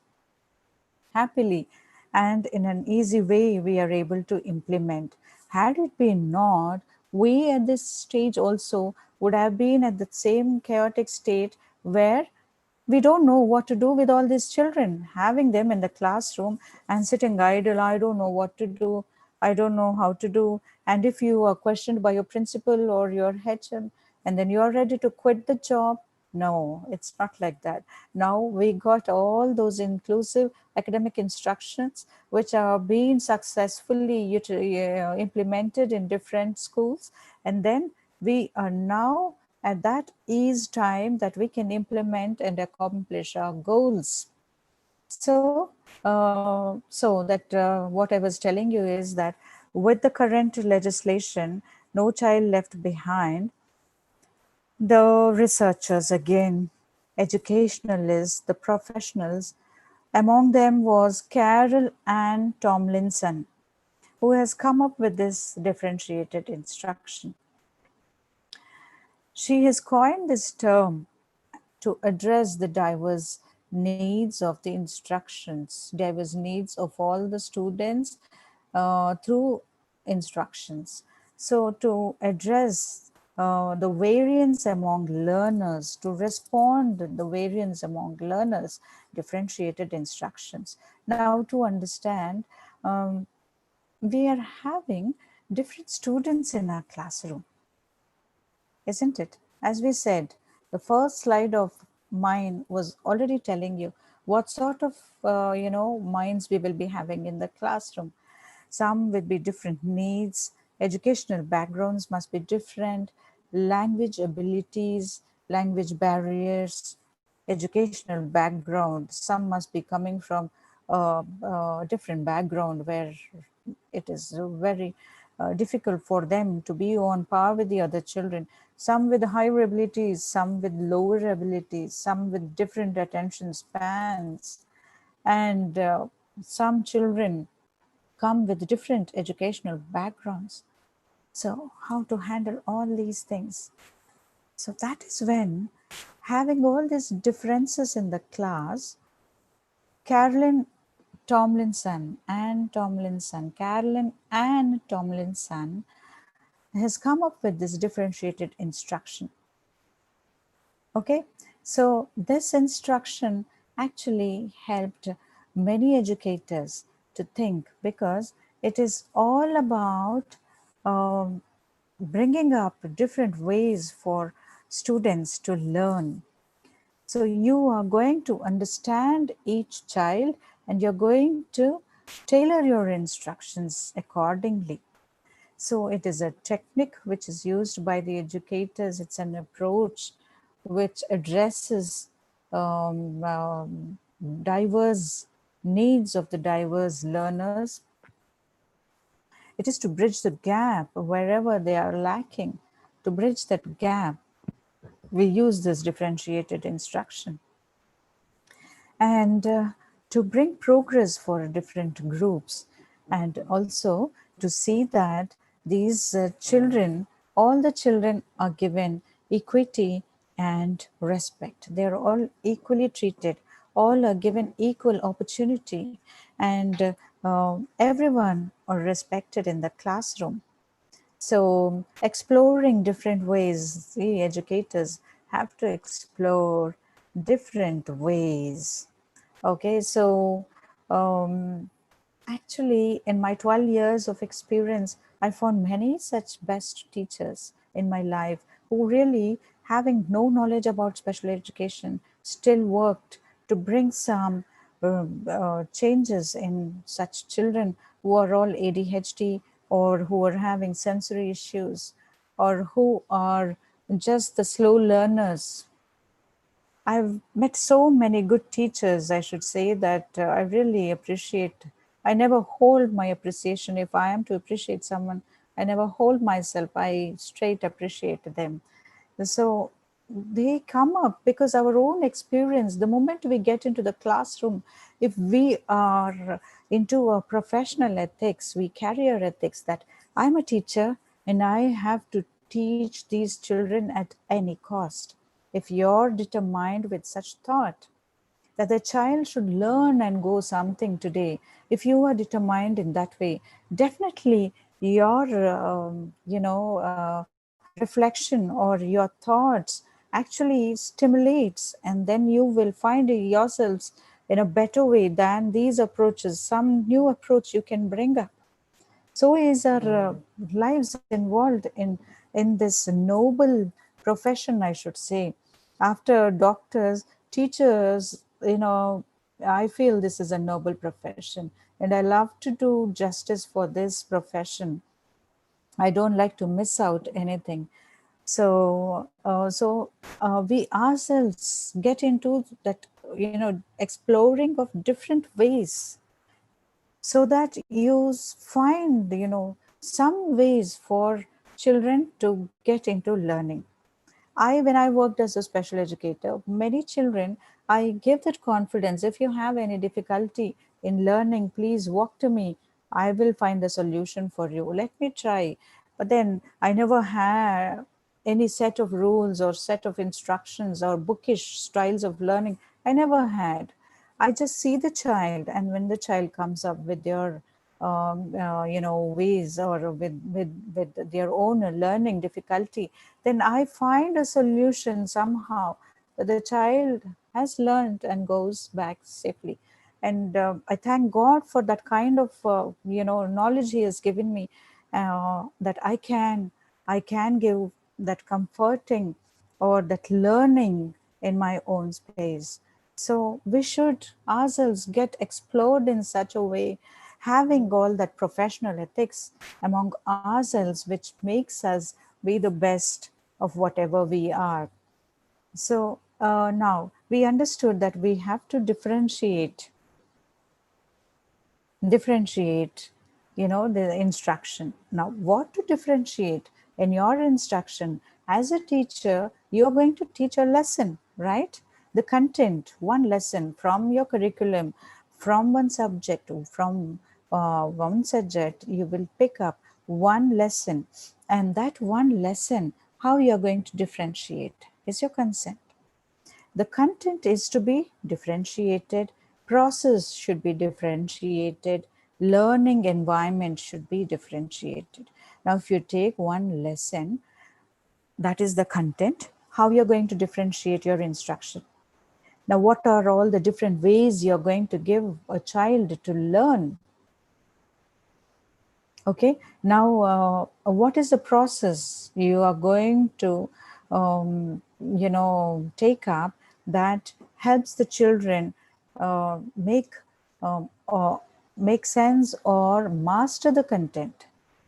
happily, and in an easy way we are able to implement. Had it been not, we at this stage also would have been at the same chaotic state where we don't know what to do with all these children, having them in the classroom and sitting idle. I don't know what to do. I don't know how to do. And if you are questioned by your principal or your HM, and then you are ready to quit the job, no, it's not like that. Now we got all those inclusive academic instructions which are being successfully implemented in different schools. And then we are now at that ease time that we can implement and accomplish our goals. So, what I was telling you is that with the current legislation, No Child Left Behind, the researchers again, educationalists, the professionals, among them was Carol Ann Tomlinson, who has come up with this differentiated instruction. She has coined this term to address the diverse needs of the instructions, diverse needs of all the students through instructions. So to address the variance among learners, to respond the variance among learners, differentiated instructions. Now to understand, um, we are having different students in our classroom, isn't it? As we said, the first slide of mine was already telling you what sort of minds we will be having in the classroom. Some will be different needs, educational backgrounds must be different, language abilities, language barriers, educational background. Some must be coming from a different background where it is very difficult for them to be on par with the other children. Some with higher abilities, some with lower abilities, some with different attention spans, and some children come with different educational backgrounds. So, how to handle all these things? So, that is when, having all these differences in the class, Carolyn Carolyn Ann Tomlinson has come up with this differentiated instruction. Okay, so this instruction actually helped many educators to think, because it is all about um, bringing up different ways for students to learn. So you are going to understand each child, and you're going to tailor your instructions accordingly. So it is a technique which is used by the educators. It's an approach which addresses diverse needs of the diverse learners. It is to bridge the gap wherever they are lacking. To bridge that gap, we use this differentiated instruction. And to bring progress for different groups, and also to see that these children, all the children are given equity and respect. They are all equally treated, all are given equal opportunity, and everyone are respected in the classroom. So exploring different ways, the educators have to explore different ways. Okay, so um, actually, in my 12 years of experience, I found many such best teachers in my life who really, having no knowledge about special education, still worked to bring some changes in such children who are all ADHD, or who are having sensory issues, or who are just the slow learners. I've met so many good teachers, I should say, that I really appreciate. I never hold my appreciation. If I am to appreciate someone, I never hold myself. I straight appreciate them. So they come up because our own experience, the moment we get into the classroom, if we are into a professional ethics, we carry our ethics that I'm a teacher and I have to teach these children at any cost. If you're determined with such thought that the child should learn and go something today, if you are determined in that way, definitely your reflection or your thoughts actually stimulates, and then you will find yourselves in a better way than these approaches. Some new approach you can bring up. So is our lives involved in this noble profession, I should say. After doctors, teachers, I feel this is a noble profession, and I love to do justice for this profession. I don't like to miss out anything. So we ourselves get into that, exploring of different ways, so that you find, some ways for children to get into learning. When I worked as a special educator, many children, I give that confidence. If you have any difficulty in learning, please walk to me. I will find the solution for you. Let me try. But then I never had any set of rules or set of instructions or bookish styles of learning. I never had. I just see the child, and when the child comes up with their ways, or with their own learning difficulty, then I find a solution somehow that the child has learned and goes back safely. And I thank God for that kind of knowledge He has given me, that I can give that comforting or that learning in my own space. So we should ourselves get explored in such a way, having all that professional ethics among ourselves, which makes us be the best of whatever we are. So now we understood that we have to differentiate, the instruction. Now, what to differentiate in your instruction? As a teacher, you're going to teach a lesson, right? The content, one lesson from your curriculum, from one subject, you will pick up one lesson, and that one lesson, how you are going to differentiate is your consent. The content is to be differentiated, process should be differentiated, learning environment should be differentiated. Now, if you take one lesson, that is the content, how you're going to differentiate your instruction. Now, what are all the different ways you're going to give a child to learn? Okay, now what is the process you are going to, take up that helps the children or make sense or master the content?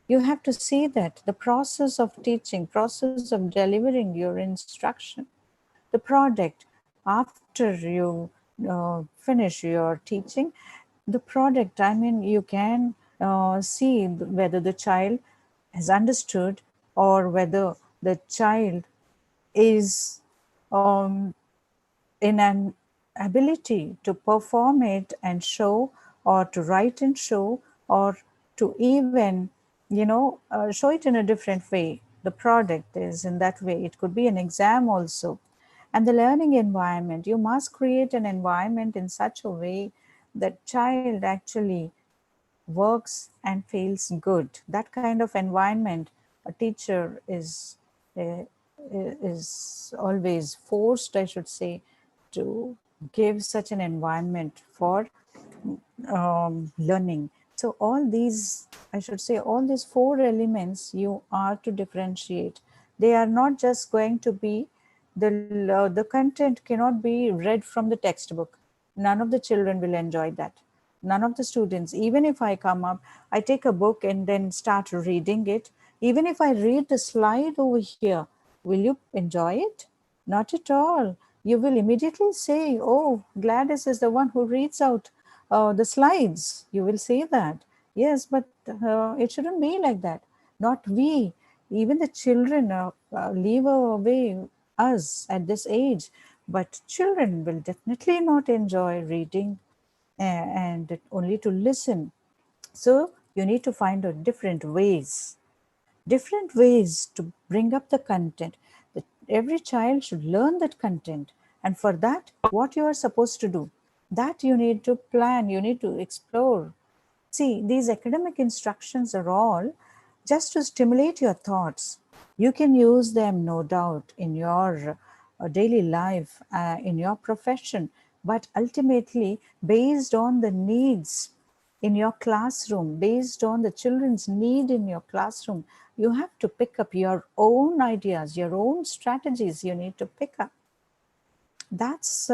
You have to see that the process of teaching, process of delivering your instruction, the product after you finish your teaching, the product, I mean, you can see whether the child has understood or whether the child is in an ability to perform it and show, or to write and show, or to even show it in a different way. The product is in that way. It could be an exam also. And the learning environment, you must create an environment in such a way that child actually works and feels good. That kind of environment a teacher uh, is always forced, I should say, to give such an environment for learning. So all these, I should say, all these four elements you are to differentiate. They are not just going to be the content cannot be read from the textbook. None of the children will enjoy that. None of the students. Even if I come up, I take a book and then start reading it. Even if I read the slide over here, will you enjoy it? Not at all. You will immediately say, oh, Gladys is the one who reads out the slides. You will say that. Yes, but it shouldn't be like that. Not we. Even the children leave away us at this age. But children will definitely not enjoy reading and only to listen. So you need to find out different ways to bring up the content. That every child should learn that content. And for that, what you are supposed to do, that you need to plan, you need to explore. See, these academic instructions are all just to stimulate your thoughts. You can use them, no doubt, in your daily life, in your profession, but ultimately, based on the needs in your classroom, based on the children's need in your classroom, you have to pick up your own ideas, your own strategies you need to pick up. That's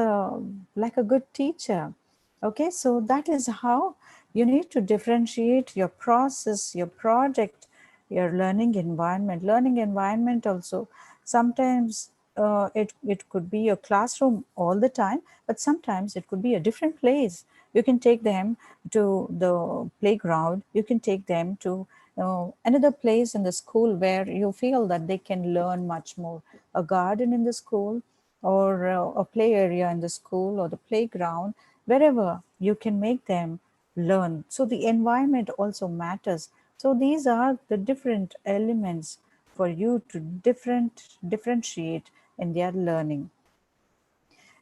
like a good teacher. Okay, so that is how you need to differentiate your process, your project, your learning environment. Learning environment also, sometimes it could be a classroom all the time, but sometimes it could be a different place. You can take them to the playground, you can take them to another place in the school where you feel that they can learn much more. A garden in the school, or a play area in the school, or the playground, wherever you can make them learn. So the environment also matters. So these are the different elements for you to differentiate in their learning.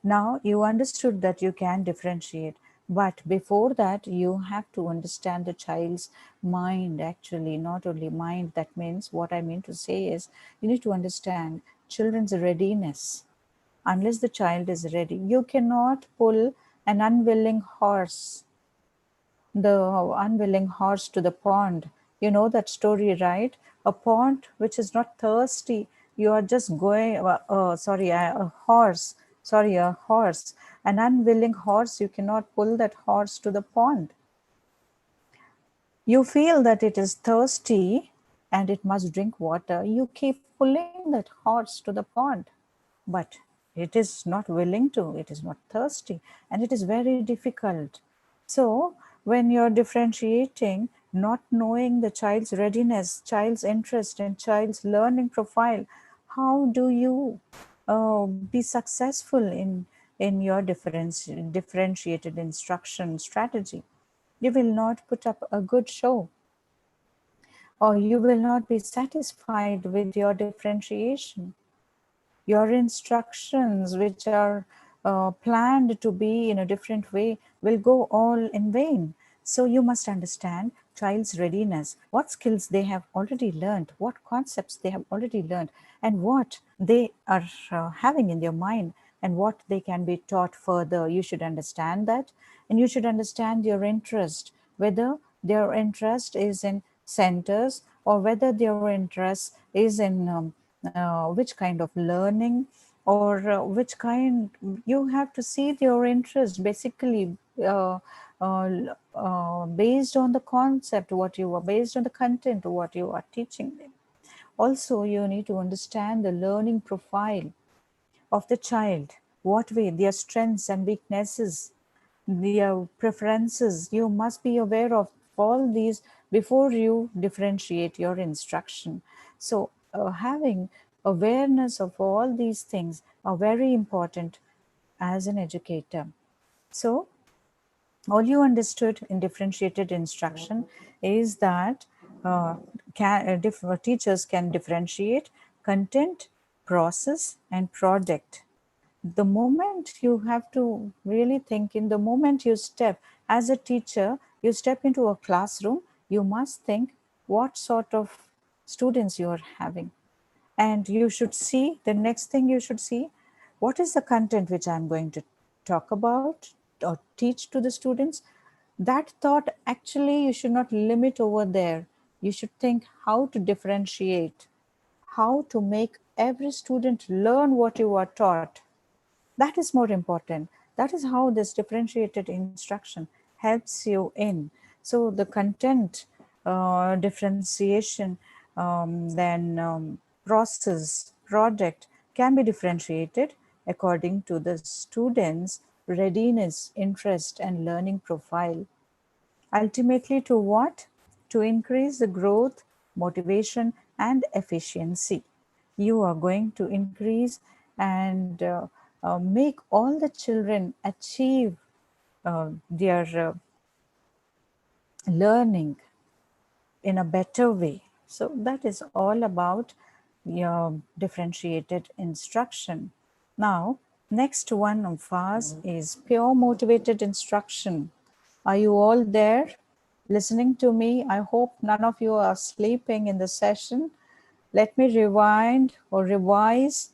Now you understood that you can differentiate, but before that you have to understand the child's mind. Actually, not only mind, that means, what I mean to say is, you need to understand children's readiness. Unless the child is ready, you cannot pull an unwilling horse, the unwilling horse to the pond. You know that story, right? A pond which is not thirsty, you are just going, a horse, a horse, an unwilling horse, you cannot pull that horse to the pond. You feel that it is thirsty and it must drink water. You keep pulling that horse to the pond, but it is not willing to, it is not thirsty, and it is very difficult. So, when you're differentiating, not knowing the child's readiness, child's interest, and child's learning profile, how do you be successful in your differentiated instruction strategy? You will not put up a good show. or you will not be satisfied with your differentiation. Your instructions, which are planned to be in a different way, will go all in vain. So you must understand child's readiness, what skills they have already learned, what concepts they have already learned, and what they are having in their mind, and what they can be taught further. You should understand that, and you should understand your interest, whether their interest is in centers or whether their interest is in which kind of learning, or which kind. You have to see your interest basically uh, based on the concept what you are, based on the content what you are teaching them. Also, you need to understand the learning profile of the child, what way their strengths and weaknesses, their preferences. You must be aware of all these before you differentiate your instruction. So having awareness of all these things are very important as an educator. So all you understood in differentiated instruction is that teachers can differentiate content, process, and product. The moment you have to really think, in the moment you step as a teacher, you step into a classroom, you must think what sort of students you are having. And you should see, the next thing you should see, what is the content which I'm going to talk about or teach to the students. That thought, actually you should not limit over there. You should think how to differentiate, how to make every student learn what you are taught. That is more important. That is how this differentiated instruction helps you in. So the content differentiation, then process, product can be differentiated according to the student's readiness, interest, and learning profile. Ultimately, to what? To increase the growth, motivation, and efficiency. You are going to increase and make all the children achieve their learning in a better way. So that is all about your differentiated instruction. Now, next one of us is pure motivated instruction. Are you all there listening to me? I hope none of you are sleeping in the session. Let me rewind or revise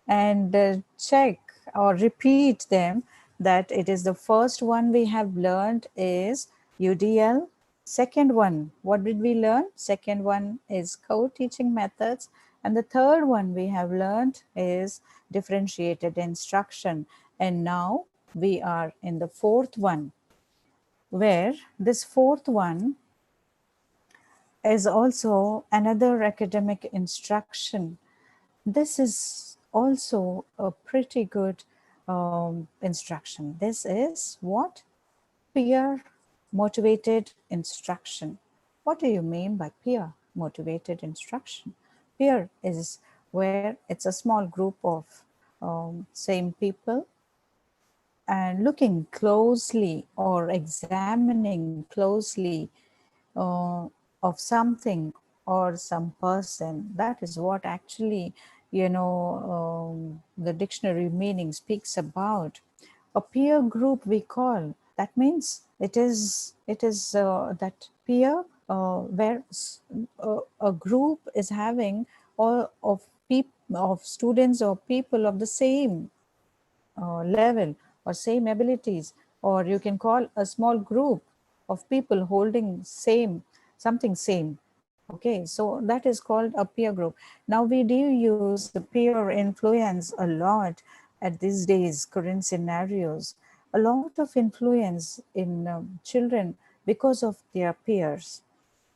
and check or repeat them, that it is the first one we have learned is UDL. Second one, what did we learn? Second one is co-teaching methods. And the third one we have learned is differentiated instruction. And now we are in the fourth one, where this fourth one is also another academic instruction. This is also a pretty good instruction. This is what? Peer motivated instruction. What do you mean by peer motivated instruction? Peer is where it's a small group of same people, and looking closely or examining closely uh, of something or some person. That is what actually, the dictionary meaning speaks about. A peer group we call. That means it is that peer where a group is having all of of students or people of the same level or same abilities, or you can call a small group of people holding something same. Okay, so that is called a peer group. Now we do use the peer influence a lot at these days, current scenarios. A lot of influence in children because of their peers.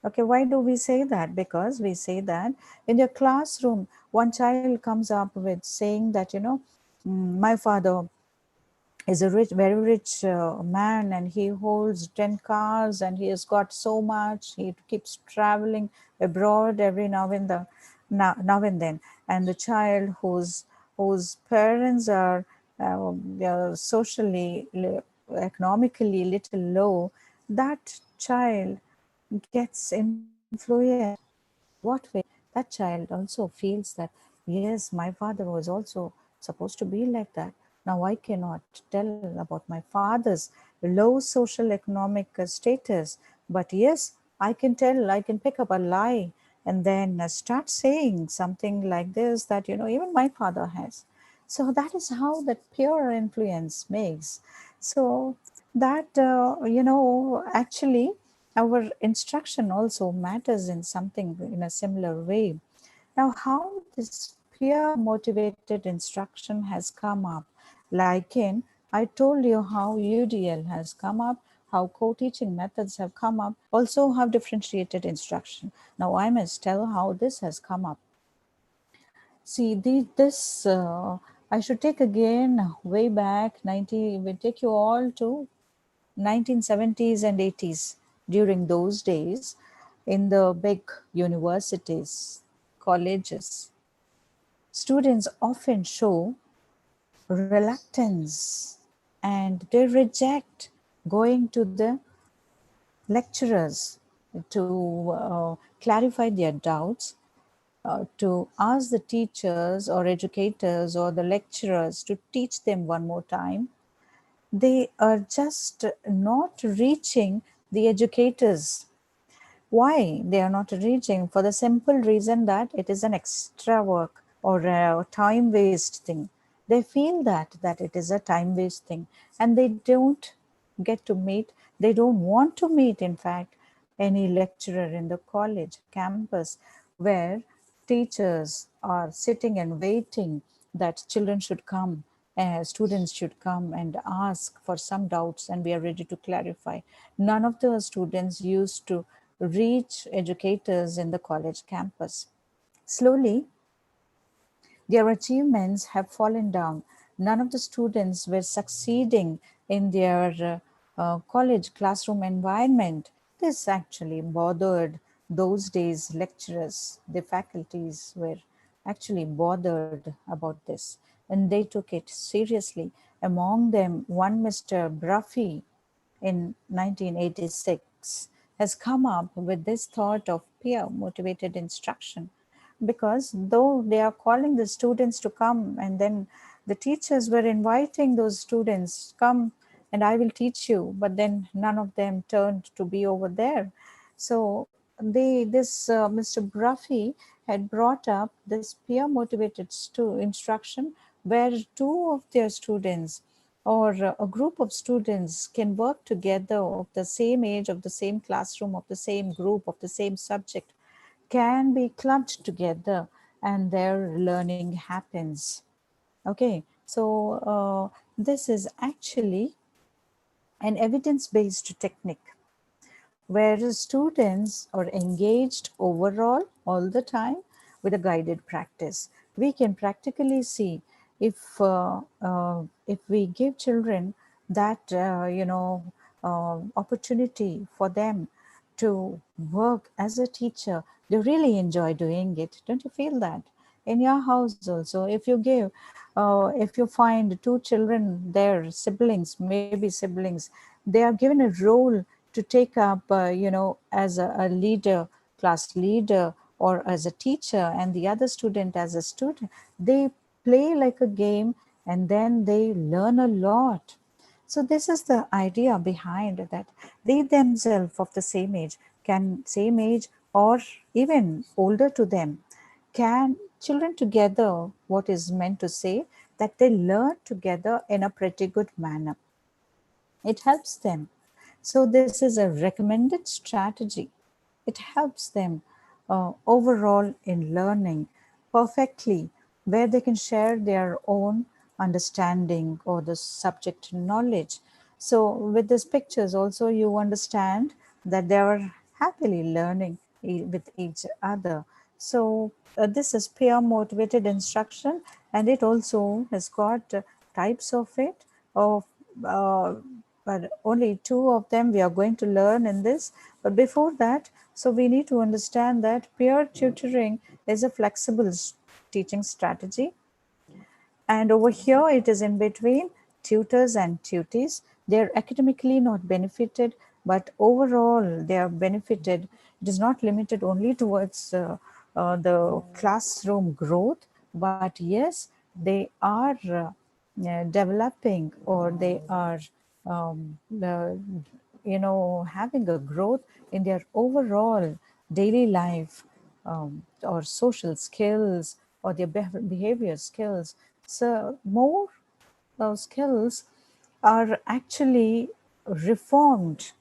Okay, why do we say that? Because we say that in your classroom, one child comes up with saying that, my father is a very rich man, and he holds 10 cars, and he has got so much. He keeps traveling abroad every now and then. And the child whose parents are socially, economically little low, that child gets influenced what way that child also feels that, yes, my father was also supposed to be like that. Now I cannot tell about my father's low social economic status, but yes, I can pick up a lie and then start saying something like this, that, even my father has. So that is how that peer influence makes. So that, actually, our instruction also matters in something in a similar way. Now, how this peer motivated instruction has come up, like in, I told you how UDL has come up, how co-teaching methods have come up, also have differentiated instruction. Now, I must tell how this has come up. See, I should take again way back 90, we take you all to 1970s and 80s. During those days, in the big universities, colleges, students often show reluctance and they reject going to the lecturers to clarify their doubts, to ask the teachers or educators or the lecturers to teach them one more time. They are just not reaching the educators. Why they are not reaching? For the simple reason that it is an extra work or a time waste thing. They feel that it is a time waste thing, and they don't get to meet. They don't want to meet, in fact, any lecturer in the college campus where teachers are sitting and waiting that children should come, students should come and ask for some doubts, and we are ready to clarify. None of the students used to reach educators in the college campus. Slowly, their achievements have fallen down. None of the students were succeeding in their college classroom environment. This actually bothered those days lecturers, the faculties were actually bothered about this, and they took it seriously. Among them, one Mr. Bruffy in 1986 has come up with this thought of peer motivated instruction, because though they are calling the students to come, and then the teachers were inviting those students, come and I will teach you, but then none of them turned to be over there. So Mr. Bruffy had brought up this peer motivated instruction, where two of their students or a group of students can work together, of the same age, of the same classroom, of the same group, of the same subject, can be clubbed together, and their learning happens. Okay, so this is actually an evidence based technique where students are engaged overall all the time with a guided practice. We can practically see if if we give children that opportunity for them to work as a teacher, they really enjoy doing it. Don't you feel that? In your house also, if you find two children, their siblings, maybe siblings, they are given a role to take up, as a leader, class leader, or as a teacher, and the other student as a student. They play like a game, and then they learn a lot. So this is the idea behind that. They themselves of the same age, or even older to them, can children together, what is meant to say, that they learn together in a pretty good manner. It helps them. So this is a recommended strategy. It helps them overall in learning perfectly, where they can share their own understanding or the subject knowledge. So with these pictures also, you understand that they are happily learning with each other. So this is peer motivated instruction, and it also has got types of it, of uh, but only two of them we are going to learn in this. But before that, so we need to understand that peer tutoring is a flexible teaching strategy, and over here it is in between tutors and tutees. They are academically not benefited, but overall they are benefited It is not limited only towards the classroom growth, but yes, they are developing, or they are the, having a growth in their overall daily life, or social skills, or their behavior skills. So more skills are actually reformed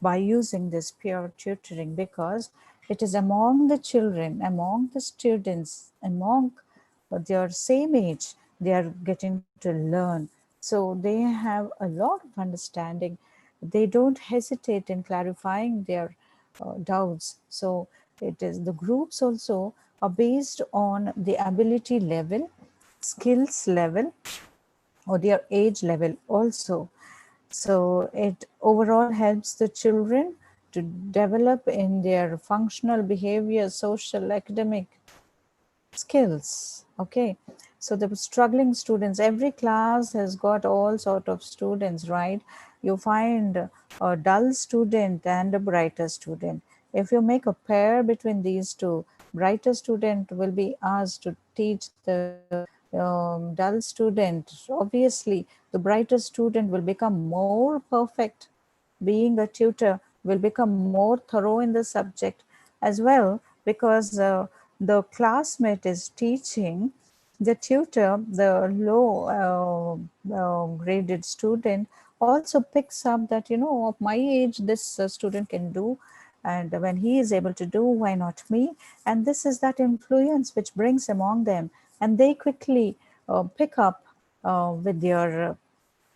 by using this peer tutoring, because it is among the children, among the students, among their same age, they are getting to learn. So they have a lot of understanding. They don't hesitate in clarifying their doubts. So it is, the groups also are based on the ability level, skills level, or their age level also. So it overall helps the children to develop in their functional behavior, social, academic skills. Okay. So the struggling students, every class has got all sort of students, right? You find a dull student and a brighter student. If you make a pair between these two, brighter student will be asked to teach the dull student. Obviously, the brighter student will become more perfect. Being a tutor will become more thorough in the subject as well, because the classmate is teaching the tutor, the low graded student also picks up that, of my age, this student can do. And when he is able to do, why not me? And this is that influence which brings among them. And they quickly pick up with their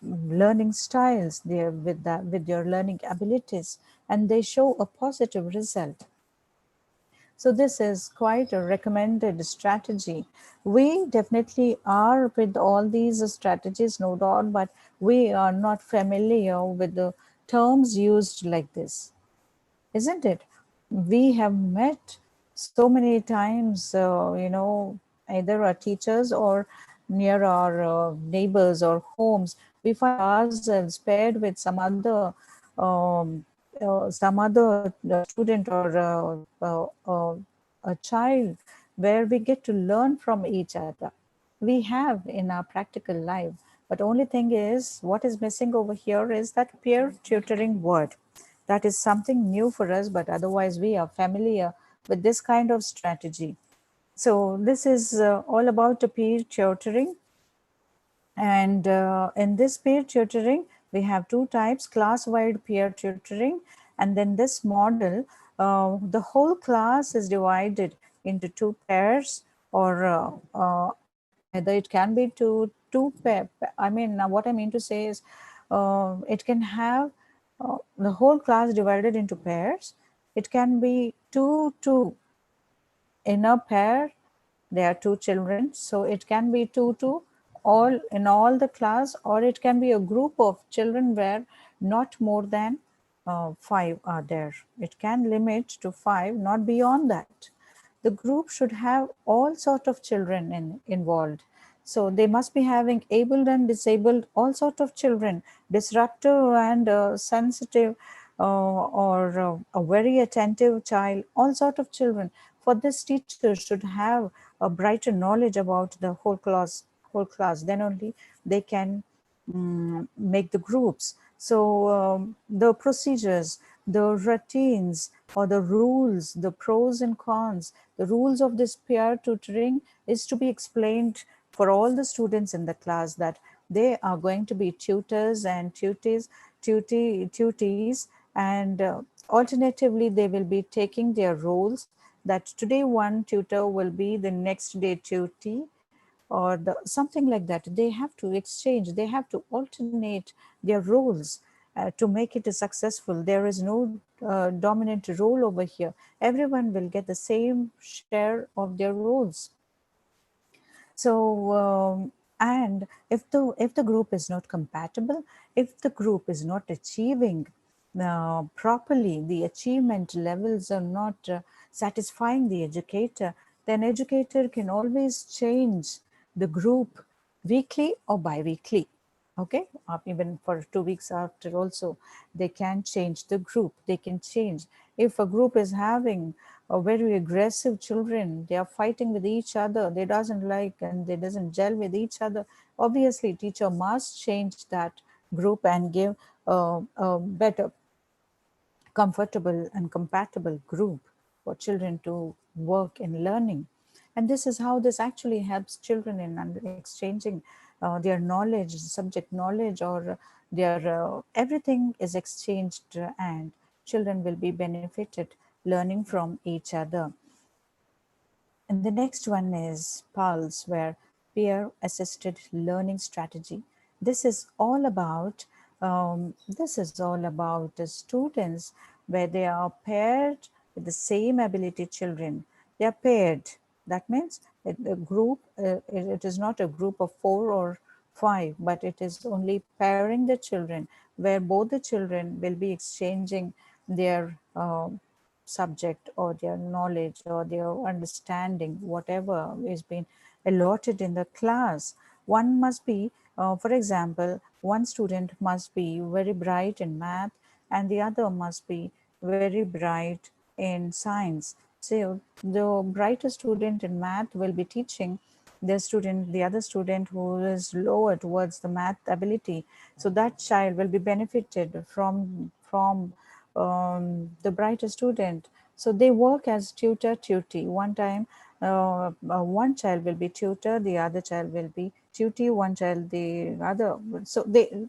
learning styles, with their learning abilities, and they show a positive result. So this is quite a recommended strategy. We definitely are with all these strategies, no doubt, but we are not familiar with the terms used like this, isn't it? We have met so many times, either our teachers or near our neighbors or homes. We find ourselves paired with some other student, or a child, where we get to learn from each other. We have in our practical life, but only thing is, what is missing over here is that peer tutoring word. That is something new for us, but otherwise we are familiar with this kind of strategy. So this is all about the peer tutoring. And in this peer tutoring, we have two types: class-wide peer tutoring, and then this model, the whole class is divided into two pairs, or either it can be two pair. I mean, what I mean to say is, it can have the whole class divided into pairs. It can be two in a pair. There are two children, so it can be two all in all the class, or it can be a group of children where not more than five are there. It can limit to five, not beyond that. The group should have all sort of children involved. So they must be having able and disabled, all sort of children, disruptive and sensitive, or a very attentive child, all sort of children. For this, teachers should have a brighter knowledge about the whole class. Then only they can make the groups. So the procedures, the routines, or the rules, the pros and cons, the rules of this peer tutoring is to be explained for all the students in the class, that they are going to be tutors and tutees, and alternatively they will be taking their roles, that today one tutor will be the next day tutee, or something like that. They have to exchange, they have to alternate their roles to make it successful. There is no dominant role over here. Everyone will get the same share of their roles. So and if the group is not compatible, if the group is not achieving properly, the achievement levels are not satisfying the educator, then educator can always change the group weekly or bi-weekly. Okay, even for 2 weeks after also, they can change the group, they can change. If a group is having a very aggressive children, they are fighting with each other, they doesn't like and they doesn't gel with each other, obviously teacher must change that group and give a better comfortable and compatible group for children to work in learning. And this is how this actually helps children in exchanging their knowledge, subject knowledge, or their everything is exchanged, and children will be benefited learning from each other. And the next one is Pulse, where peer assisted learning strategy. This is all about the students where they are paired with the same ability children. They are paired. That means the group. It is not a group of 4 or 5, but it is only pairing the children, where both the children will be exchanging their subject or their knowledge or their understanding, whatever is being allotted in the class. One must be, for example, one student must be very bright in math and the other must be very bright in science. So the brighter student in math will be teaching the other student who is lower towards the math ability. So that child will be benefited from the brighter student. So they work as tutor tutee. One time, one child will be tutor, the other child will be tutee, one child the other. So they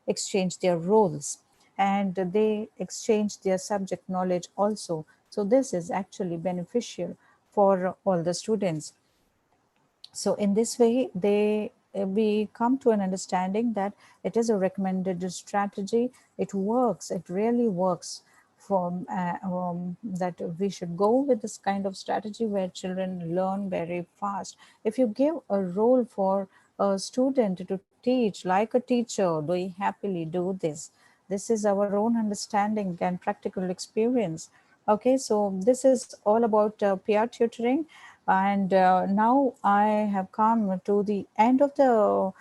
exchange their roles and they exchange their subject knowledge also. So this is actually beneficial for all the students. So in this way, we come to an understanding that it is a recommended strategy. It works. It really works. That we should go with this kind of strategy where children learn very fast. If you give a role for a student to teach like a teacher, they happily do this. This is our own understanding and practical experience. Okay, so this is all about peer tutoring. And now I have come to the end of the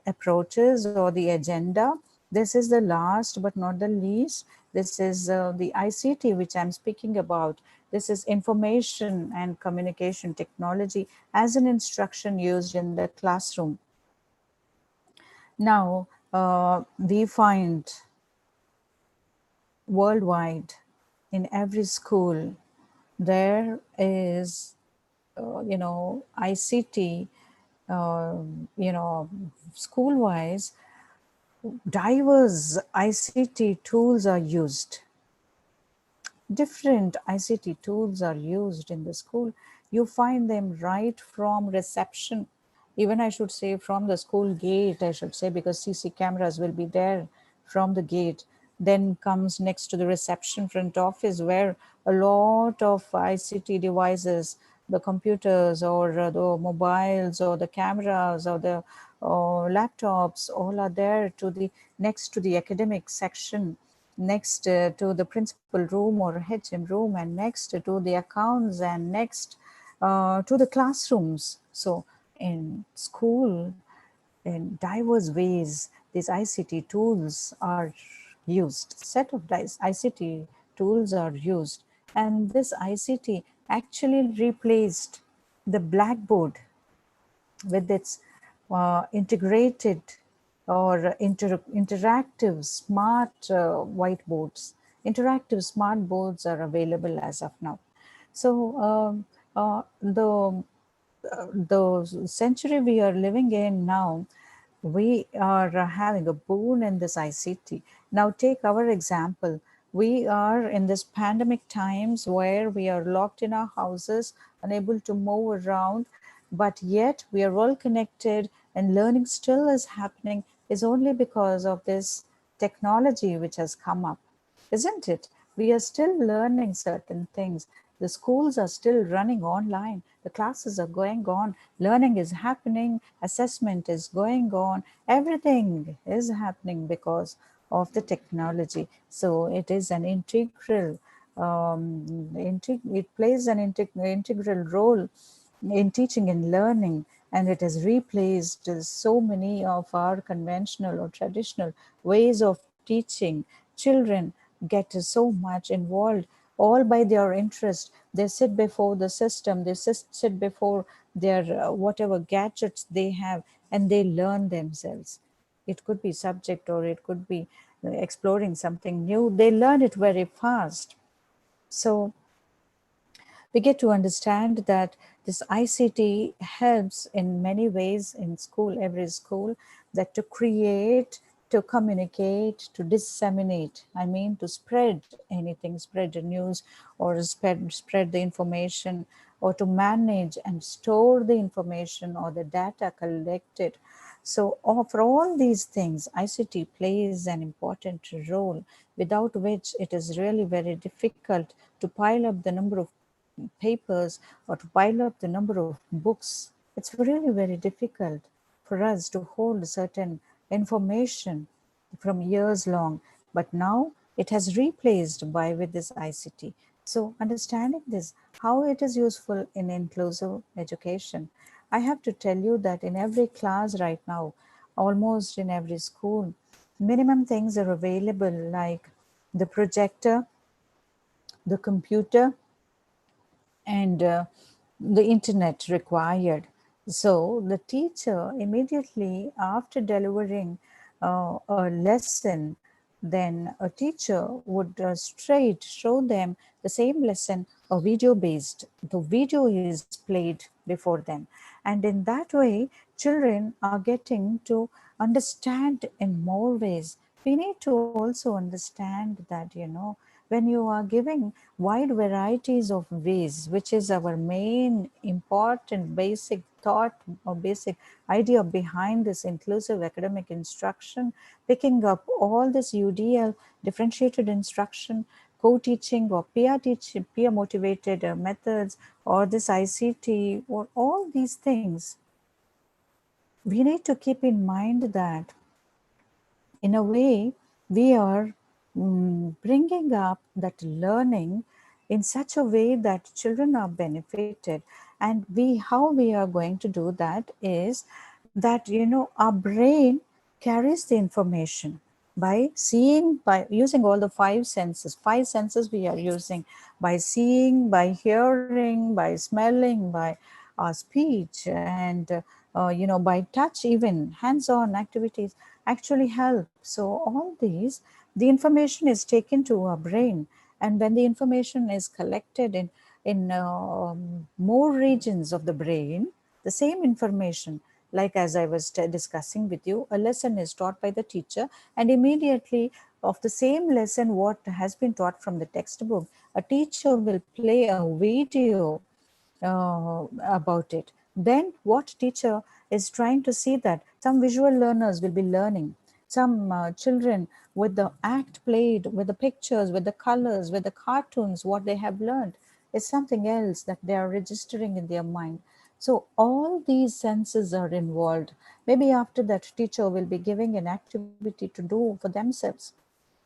approaches or the agenda. This is the last but not the least. This is the ICT, which I'm speaking about. This is information and communication technology as an instruction used in the classroom. Now, we find worldwide in every school there is ICT, school wise, diverse ICT tools are used. Different ICT tools are used in the school. You find them right from reception, even I should say from the school gate, I should say, because CC cameras will be there from the gate. Then comes next to the reception front office where a lot of ICT devices, the computers or the mobiles or the cameras or the laptops, all are there to the next to the academic section, next to the principal room or HM room, and next to the accounts, and next to the classrooms. So in school, in diverse ways, these ICT tools are used. Set of ICT tools are used, and this ICT actually replaced the blackboard with its integrated or interactive smart whiteboards. Interactive smart boards are available as of now. So the century we are living in now, we are having a boon in this ICT. Now, take our example. We are in this pandemic times where we are locked in our houses, unable to move around, but yet we are all connected and learning still is happening, is only because of this technology which has come up, isn't it? We are still learning certain things. The schools are still running online. The classes are going on. Learning is happening. Assessment is going on. Everything is happening because of the technology. So it is an integral, it plays an integral role in teaching and learning, and it has replaced so many of our conventional or traditional ways of teaching children. get so much involved all by their interest. They sit before the system, they sit before their whatever gadgets they have, and they learn themselves. It could be subject or it could be exploring something new. They learn it very fast. So we get to understand that this ICT helps in many ways in school, every school, that to create, to communicate, to disseminate. I mean, to spread anything, spread the news or spread the information, or to manage and store the information or the data collected. So, for all these things, ICT plays an important role, without which it is really very difficult to pile up the number of papers or to pile up the number of books. It's really very difficult for us to hold certain information from years long. But now it has replaced by with this ICT. So understanding this, how it is useful in inclusive education. I have to tell you that in every class right now, almost in every school, minimum things are available like the projector, the computer, and the internet required. So the teacher immediately after delivering a lesson, then a teacher would straight show them the same lesson, a video based. The video is played before them, and in that way, children are getting to understand in more ways. We need to also understand that, when you are giving wide varieties of ways, which is our main important basic thought or basic idea behind this inclusive academic instruction, picking up all this UDL, differentiated instruction, co-teaching or peer motivated methods, or this ICT, or all these things. We need to keep in mind that in a way, we are bringing up that learning in such a way that children are benefited. And how we are going to do that is that, our brain carries the information by seeing, by using all the five senses we are using, by seeing, by hearing, by smelling, by speech, and by touch. Even hands-on activities actually help. So all these, the information is taken to our brain, and when the information is collected in more regions of the brain, the same information, like as I was discussing with you, a lesson is taught by the teacher, and immediately of the same lesson what has been taught from the textbook, a teacher will play a video about it. Then what teacher is trying to see that some visual learners will be learning, some children with the act played, with the pictures, with the colors, with the cartoons, what they have learned is something else that they are registering in their mind. So all these senses are involved. Maybe after that, teacher will be giving an activity to do for themselves.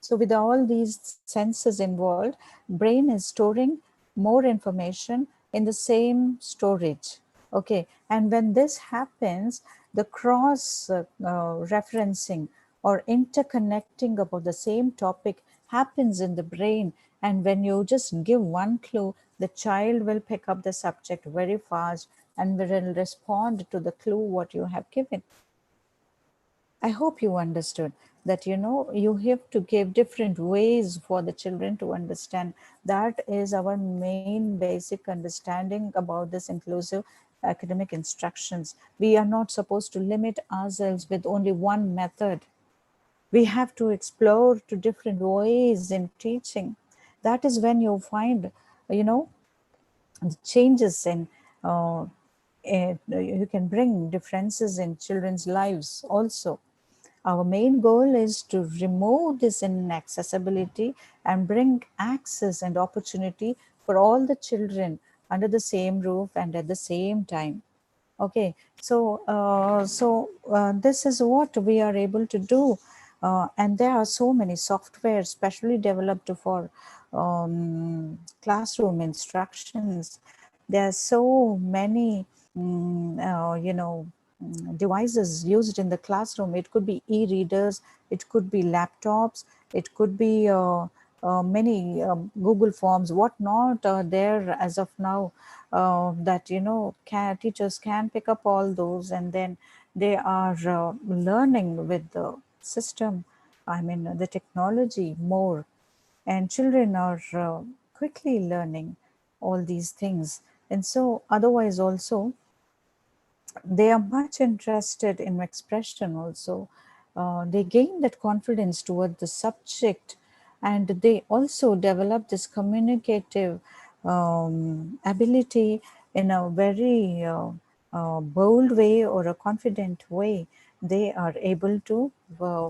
So with all these senses involved, brain is storing more information in the same storage. Okay, and when this happens, the cross referencing or interconnecting about the same topic happens in the brain. And when you just give one clue, the child will pick up the subject very fast and will respond to the clue what you have given. I hope you understood that, you have to give different ways for the children to understand. That is our main basic understanding about this inclusive academic instructions. We are not supposed to limit ourselves with only one method. We have to explore to different ways in teaching. That is when you find, you know, the changes in you can bring differences in children's lives also. Our main goal is to remove this inaccessibility and bring access and opportunity for all the children under the same roof and at the same time. Okay, so this is what we are able to do, and there are so many software specially developed for um, classroom instructions. There are so many, devices used in the classroom. It could be e-readers, it could be laptops, it could be many Google Forms, what not are there as of now, that teachers can pick up all those, and then they are learning with the system, I mean the technology more, and children are quickly learning all these things. And so otherwise also they are much interested in expression also. They gain that confidence toward the subject, and they also develop this communicative ability in a very bold way or a confident way. They are able to uh,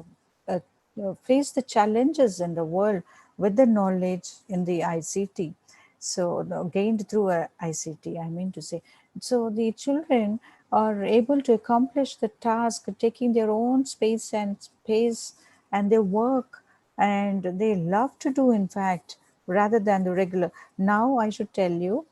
face the challenges in the world with the knowledge in the ICT. So gained through ICT, I mean to say. So the children are able to accomplish the task, taking their own space and space, and they work, and they love to do, in fact, rather than the regular. Now I should tell you,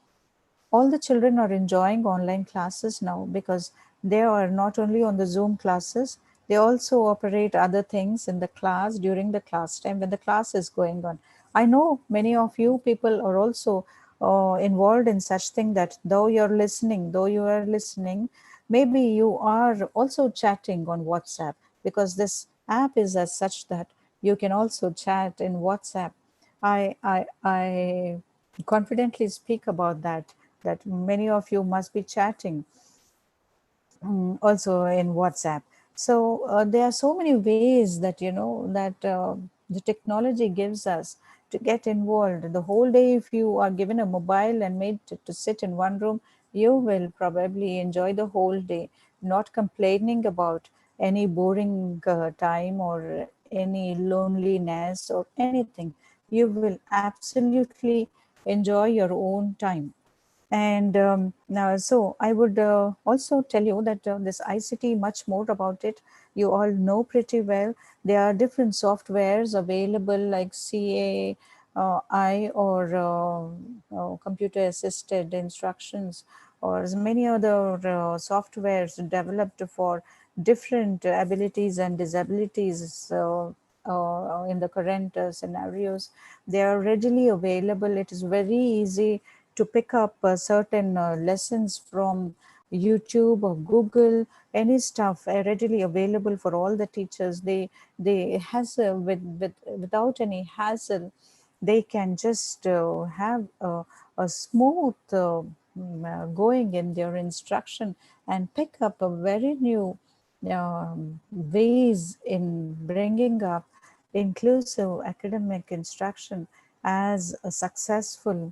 all the children are enjoying online classes now, because they are not only on the Zoom classes, they also operate other things in the class during the class time when the class is going on. I know many of you people are also involved in such thing, that though you are listening, maybe you are also chatting on WhatsApp, because this app is as such that you can also chat in WhatsApp. I confidently speak about that, that many of you must be chatting also in WhatsApp. So there are so many ways that the technology gives us to get involved. The whole day, if you are given a mobile and made to sit in one room, you will probably enjoy the whole day, not complaining about any boring time or any loneliness or anything. You will absolutely enjoy your own time. And now, so I would also tell you that this ICT, much more about it, you all know pretty well. There are different softwares available like CAI or computer assisted instructions, or as many other softwares developed for different abilities and disabilities in the current scenarios. They are readily available. It is very easy to pick up certain lessons from YouTube or Google, any stuff readily available for all the teachers. They hassle without any hassle. They can just have a smooth going in their instruction, and pick up a very new ways in bringing up inclusive academic instruction as a successful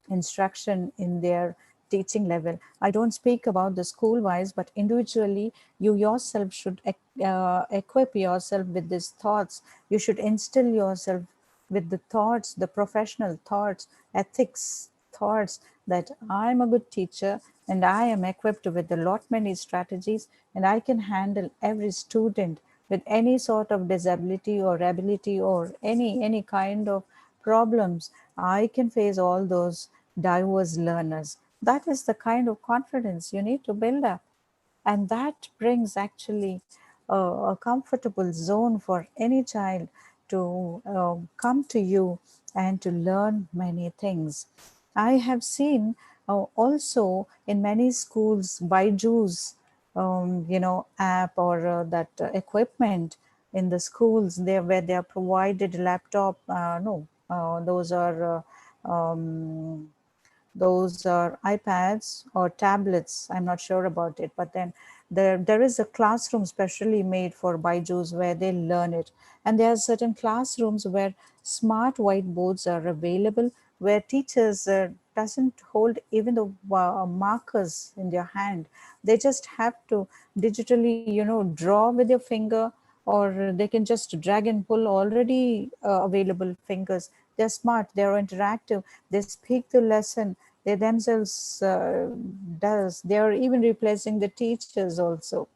instruction in their teaching level. I don't speak about the school wise, but individually, you yourself should equip yourself with these thoughts. You should instill yourself with the thoughts, the professional thoughts, ethics thoughts, that I'm a good teacher and I am equipped with a lot many strategies, and I can handle every student with any sort of disability or ability or any kind of problems. I can face all those diverse learners. That is the kind of confidence you need to build up. And that brings actually a comfortable zone for any child to come to you and to learn many things. I have seen also in many schools Byju's, app or that equipment in the schools there, where they are provided laptop. No, those are. Those are iPads or tablets. I'm not sure about it, but then there is a classroom specially made for Byju's where they learn it, and there are certain classrooms where smart whiteboards are available, where teachers doesn't hold even the markers in their hand. They just have to digitally, draw with their finger, or they can just drag and pull already available fingers. They're smart. They're interactive. They speak the lesson. They themselves does. They are even replacing the teachers also.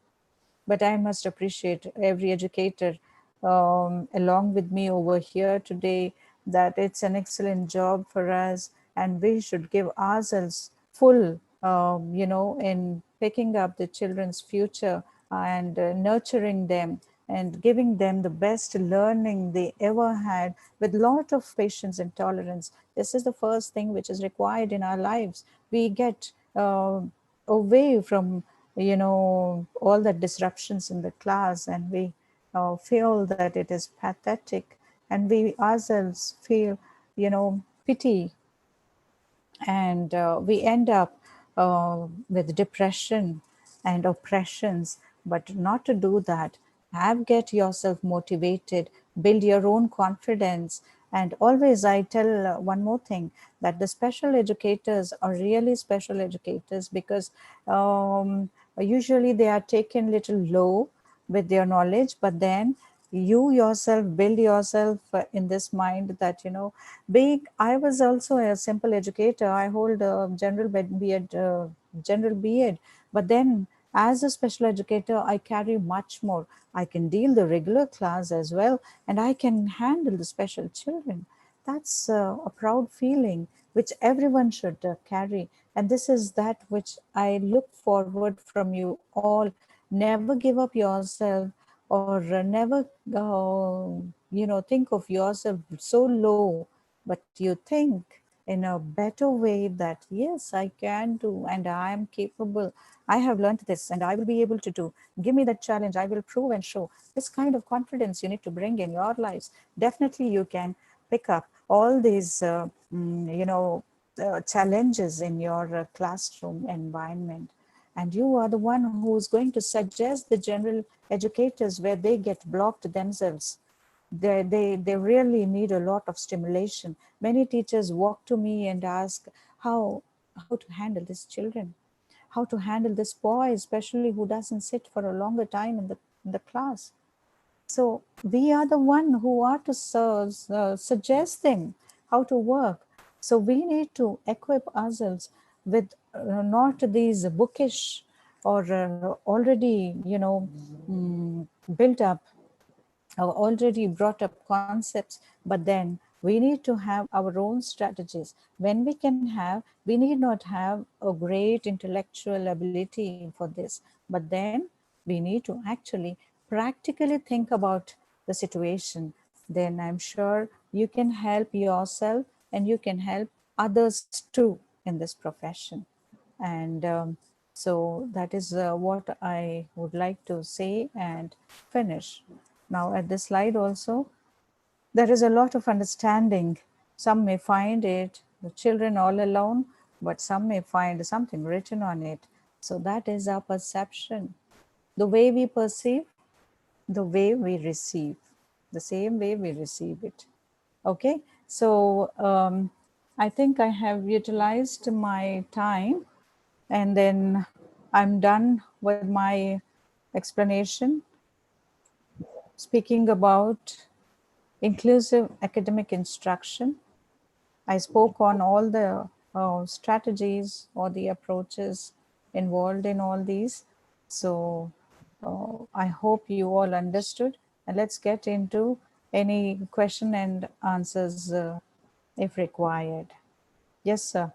But I must appreciate every educator along with me over here today, that it's an excellent job for us, and we should give ourselves full, in picking up the children's future and nurturing them and giving them the best learning they ever had with lot of patience and tolerance. This is the first thing which is required in our lives. We get away from all the disruptions in the class, and we feel that it is pathetic, and we ourselves feel pity, and we end up with depression and oppressions. But not to do that, have get yourself motivated, build your own confidence. And always I tell one more thing, that the special educators are really special educators, because usually they are taken little low with their knowledge, but then you yourself build yourself in this mind that being, I was also a simple educator. I hold a general B.Ed, but then as a special educator, I carry much more. I can deal the regular class as well, and I can handle the special children. That's a proud feeling which everyone should carry, and this is that which I look forward from you all. Never give up yourself, or never think of yourself so low, but you think in a better way that yes, I can do and I am capable. I have learned this and I will be able to do. Give me that challenge, I will prove and show. This kind of confidence you need to bring in your lives. Definitely you can pick up all these challenges in your classroom environment, and you are the one who's going to suggest the general educators where they get blocked themselves. They really need a lot of stimulation. Many teachers walk to me and ask how to handle these children, how to handle this boy, especially who doesn't sit for a longer time in the class. So we are the one who are to suggest them how to work. So we need to equip ourselves with not these bookish or already built up already brought up concepts, but then we need to have our own strategies. When we can have, we need not have a great intellectual ability for this, but then we need to actually practically think about the situation. Then I'm sure you can help yourself and you can help others too in this profession. And so that is what I would like to say and finish. Now, at this slide also, there is a lot of understanding. Some may find it, the children all alone, but some may find something written on it. So that is our perception. The way we perceive, the way we receive, the same way we receive it. Okay, so I think I have utilized my time, and then I'm done with my explanation, speaking about inclusive academic instruction. I spoke on all the strategies or the approaches involved in all these. So I hope you all understood. And let's get into any question and answers if required. Yes, sir.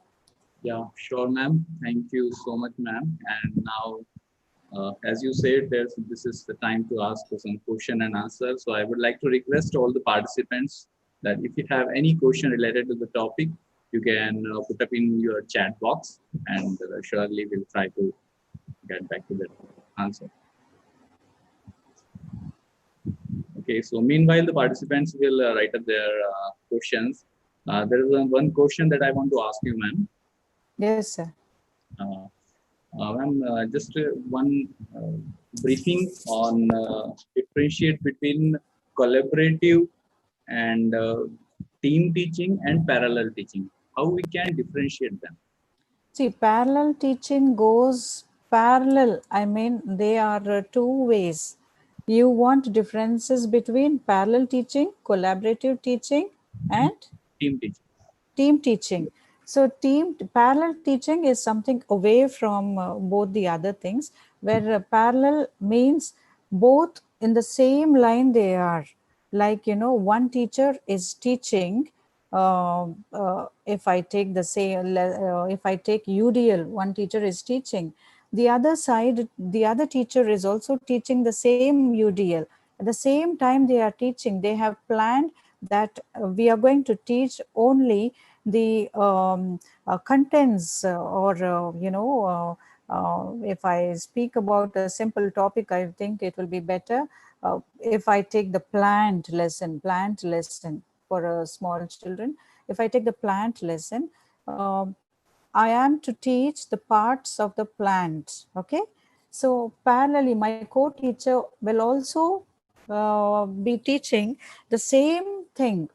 Yeah, sure, ma'am. Thank you so much, ma'am. And now, as you said, this is the time to ask for some question and answer. So I would like to request all the participants that if you have any question related to the topic, you can put up in your chat box, and surely we'll try to get back to that answer. Okay, so meanwhile, the participants will write up their questions. There is one question that I want to ask you, ma'am. Yes, sir. Uh, Ma'am, just one uh, briefing on differentiate between collaborative and team teaching and parallel teaching. How we can differentiate them? See, parallel teaching goes parallel. I mean, they are two ways. You want differences between parallel teaching, collaborative teaching, and Team teaching. team teaching. So team parallel teaching is something away from both the other things, where parallel means both in the same line they are. Like, one teacher is teaching. If I take if I take UDL, one teacher is teaching. The other side, the other teacher is also teaching the same UDL. At the same time they are teaching, they have planned that we are going to teach only the contents or if I speak about a simple topic, I think it will be better if I take the plant lesson for small children. If I take the plant lesson, um, I am to teach the parts of the plant. Okay, so parallelly my co-teacher will also be teaching the same thing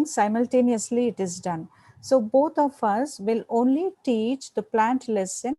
simultaneously it is done. So both of us will only teach the plant lesson,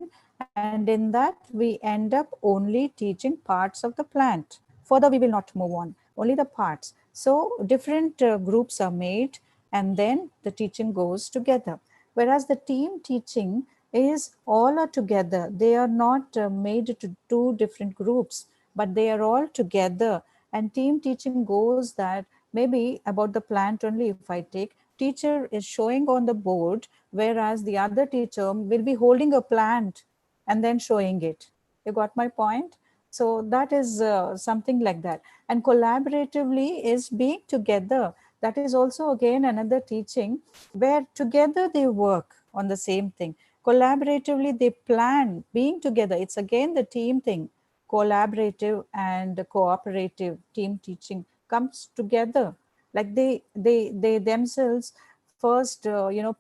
and in that we end up only teaching parts of the plant. Further we will not move on, only the parts. So different groups are made, and then the teaching goes together. Whereas the team teaching is all are together, they are not made to two different groups, but they are all together. And team teaching goes that maybe about the plant only, if I take, teacher is showing on the board, whereas the other teacher will be holding a plant and then showing it. You got my point? So that is something like that. And collaboratively is being together. That is also again another teaching where together they work on the same thing. Collaboratively they plan being together. It's again the team thing. Collaborative and cooperative team teaching comes together. Like they themselves first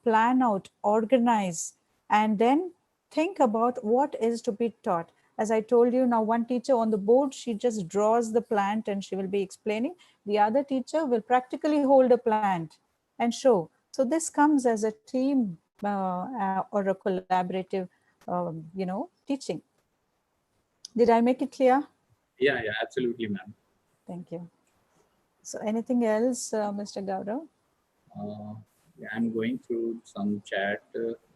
plan out, organize, and then think about what is to be taught. As I told you, now one teacher on the board, she just draws the plant and she will be explaining. The other teacher will practically hold a plant and show. So this comes as a team or a collaborative teaching. Did I make it clear? Yeah, yeah, absolutely, ma'am. Thank you. So anything else, Mr. Gaurav? Uh, yeah, I'm going through some chat.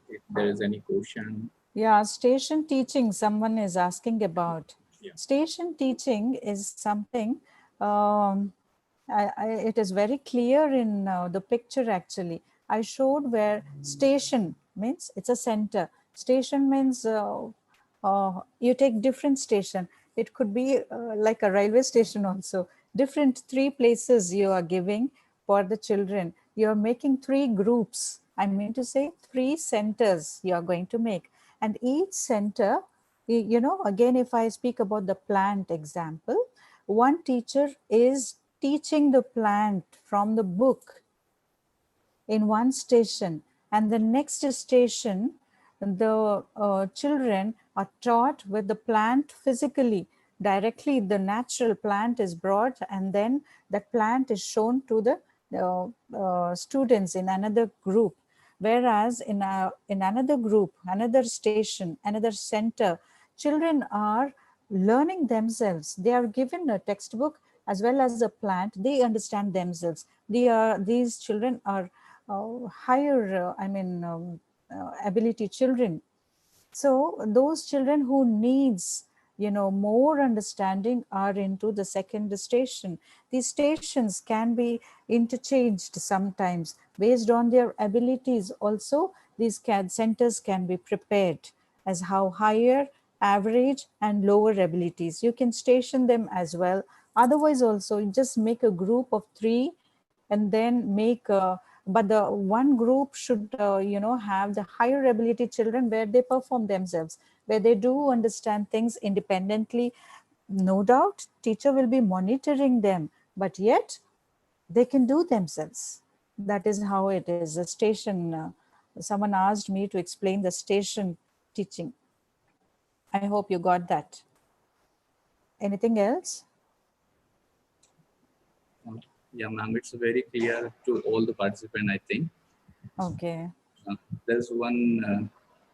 If there is any question, Yeah, station teaching, someone is asking about. yeah. Station teaching is something, um, it is very clear in the picture actually. I showed where station means it's a center. Station means you take different station. It could be like a railway station also. Different three places you are giving for the children. You are making three groups. I mean to say three centers you are going to make. And each center, again, if I speak about the plant example, one teacher is teaching the plant from the book in one station, and the next station the children are taught with the plant physically. Directly the natural plant is brought, and then that plant is shown to the students in another group. Whereas in another group, another station, another center, children are learning themselves. They are given a textbook as well as a plant. They understand themselves. These children are higher, ability children. So those children who needs more understanding are into the second station. These stations can be interchanged sometimes based on their abilities. Also these CAD centers can be prepared as how higher, average, and lower abilities you can station them as well. Otherwise also you just make a group of three, and then make but the one group should have the higher ability children where they perform themselves, where they do understand things independently. No doubt teacher will be monitoring them, but yet they can do themselves. That is how it is. A station, someone asked me to explain the station teaching. I hope you got that. Anything else? Uh, yeah, ma'am, it's very clear to all the participants, I think. Okay. Uh, there's one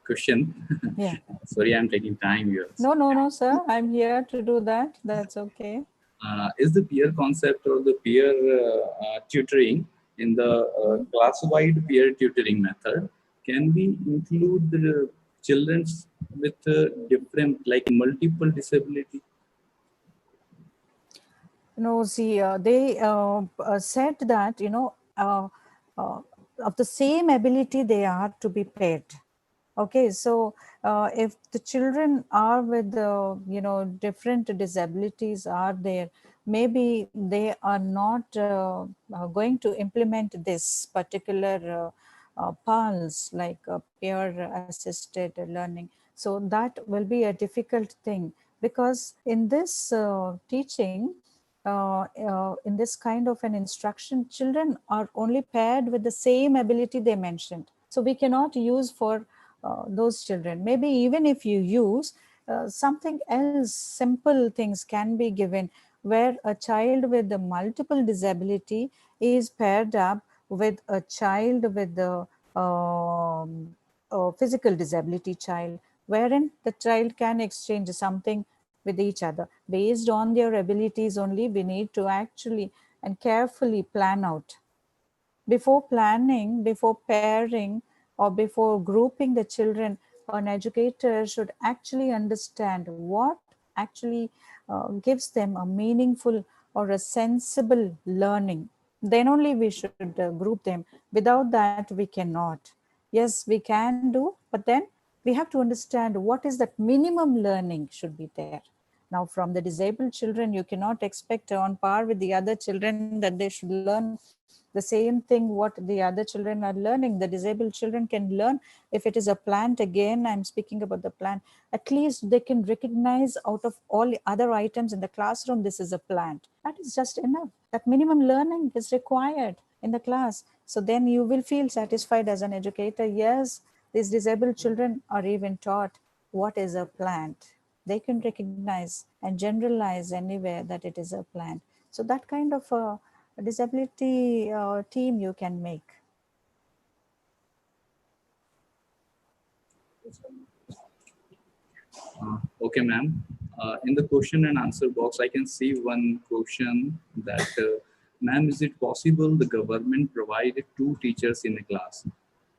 question. Yeah. Sorry, I'm taking time here. No, no, no, sir, I'm here to do that. That's okay. Is the peer concept or the peer tutoring in the class-wide peer tutoring method can we include the children with different, like multiple disability? No, see, they said that, uh, of the same ability they are to be paired. Okay, so if the children are with, different disabilities are there, maybe they are not going to implement this particular PALS, like peer assisted learning. So that will be a difficult thing, because in this teaching, in this kind of an instruction, children are only paired with the same ability they mentioned. So we cannot use for those children. Maybe even if you use something else, simple things can be given, where a child with the multiple disability is paired up with a child with the physical disability child, wherein the child can exchange something with each other based on their abilities only. We need to actually and carefully plan out. Before planning, before pairing, or before grouping the children, an educator should actually understand what actually gives them a meaningful or a sensible learning. Then only we should group them. Without that, we cannot. Yes, we can do, but then we have to understand what is that minimum learning should be there. Now, from the disabled children, you cannot expect on par with the other children that they should learn the same thing what the other children are learning. The disabled children can learn. If it is a plant, again I'm speaking about the plant, at least they can recognize out of all the other items in the classroom, this is a plant. That is just enough. That minimum learning is required in the class. So then you will feel satisfied as an educator. Yes, these disabled children are even taught what is a plant. They can recognize and generalize anywhere that it is a plant. So that kind of a disability team you can make. Okay, ma'am. In the question and answer box, I can see one question that, ma'am, is it possible the government provided two teachers in a class?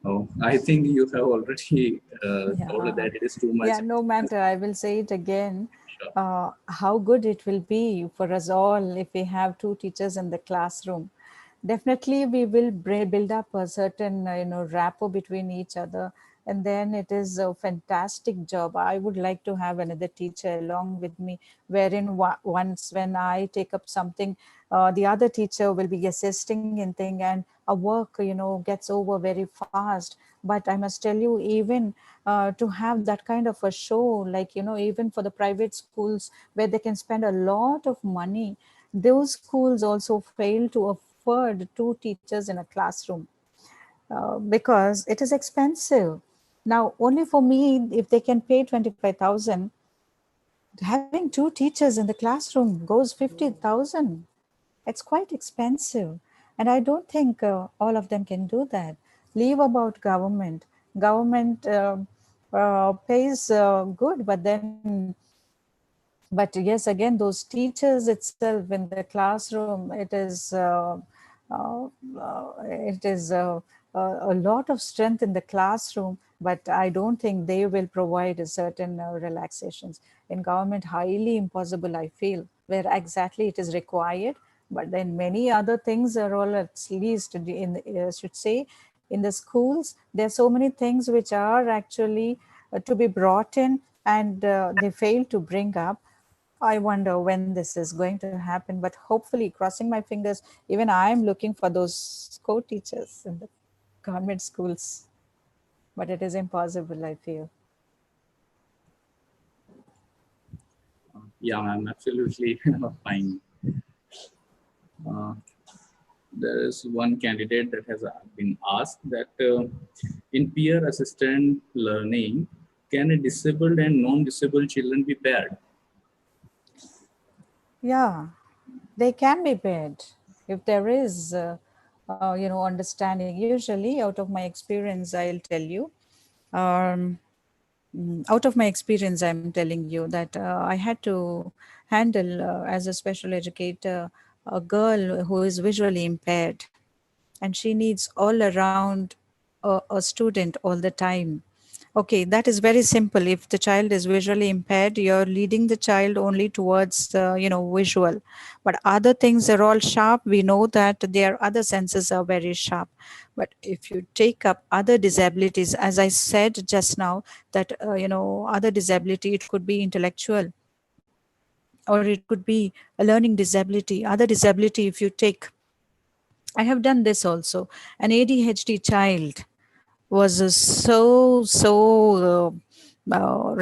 Oh, I think you have already told Yeah. that it is too much. Yeah, no matter, I will say it again. Sure. How good it will be for us all if we have two teachers in the classroom. Definitely, we will build up a certain, rapport between each other, and then it is a fantastic job. I would like to have another teacher along with me, wherein once when I take up something, the other teacher will be assisting in thing, and our work, gets over very fast. But I must tell you, even to have that kind of a show, like, even for the private schools where they can spend a lot of money, those schools also fail to afford two teachers in a classroom, because it is expensive. Now, only for me, if they can pay 25,000, having two teachers in the classroom goes 50,000. It's quite expensive. And I don't think all of them can do that. Leave about government. Government pays good, but then, but yes, again, those teachers itself in the classroom, uh, it is a lot of strength in the classroom, but I don't think they will provide a certain relaxations. In government, highly impossible, I feel, where exactly it is required. But then many other things are all, at least in should say, in the schools, there are so many things which are actually to be brought in, and they fail to bring up. I wonder when this is going to happen, but hopefully, crossing my fingers, even I'm looking for those co-teachers in the government schools, but it is impossible, I feel. Yeah, ma'am, absolutely fine. Uh, there is one candidate that has been asked that, in peer assistant learning, can a disabled and non-disabled children be paired? Yeah, they can be paired if there is, understanding. Usually, out of my experience, I'll tell you. Um, Out of my experience, I'm telling you that I had to handle, as a special educator, a girl who is visually impaired, and she needs all around a student all the time. Okay, that is very simple. If the child is visually impaired, you're leading the child only towards the, visual. But other things are all sharp. We know that their other senses are very sharp. But if you take up other disabilities, as I said just now, that, other disability, it could be intellectual, or it could be a learning disability, other disability. If you take, I have done this also, an ADHD child was so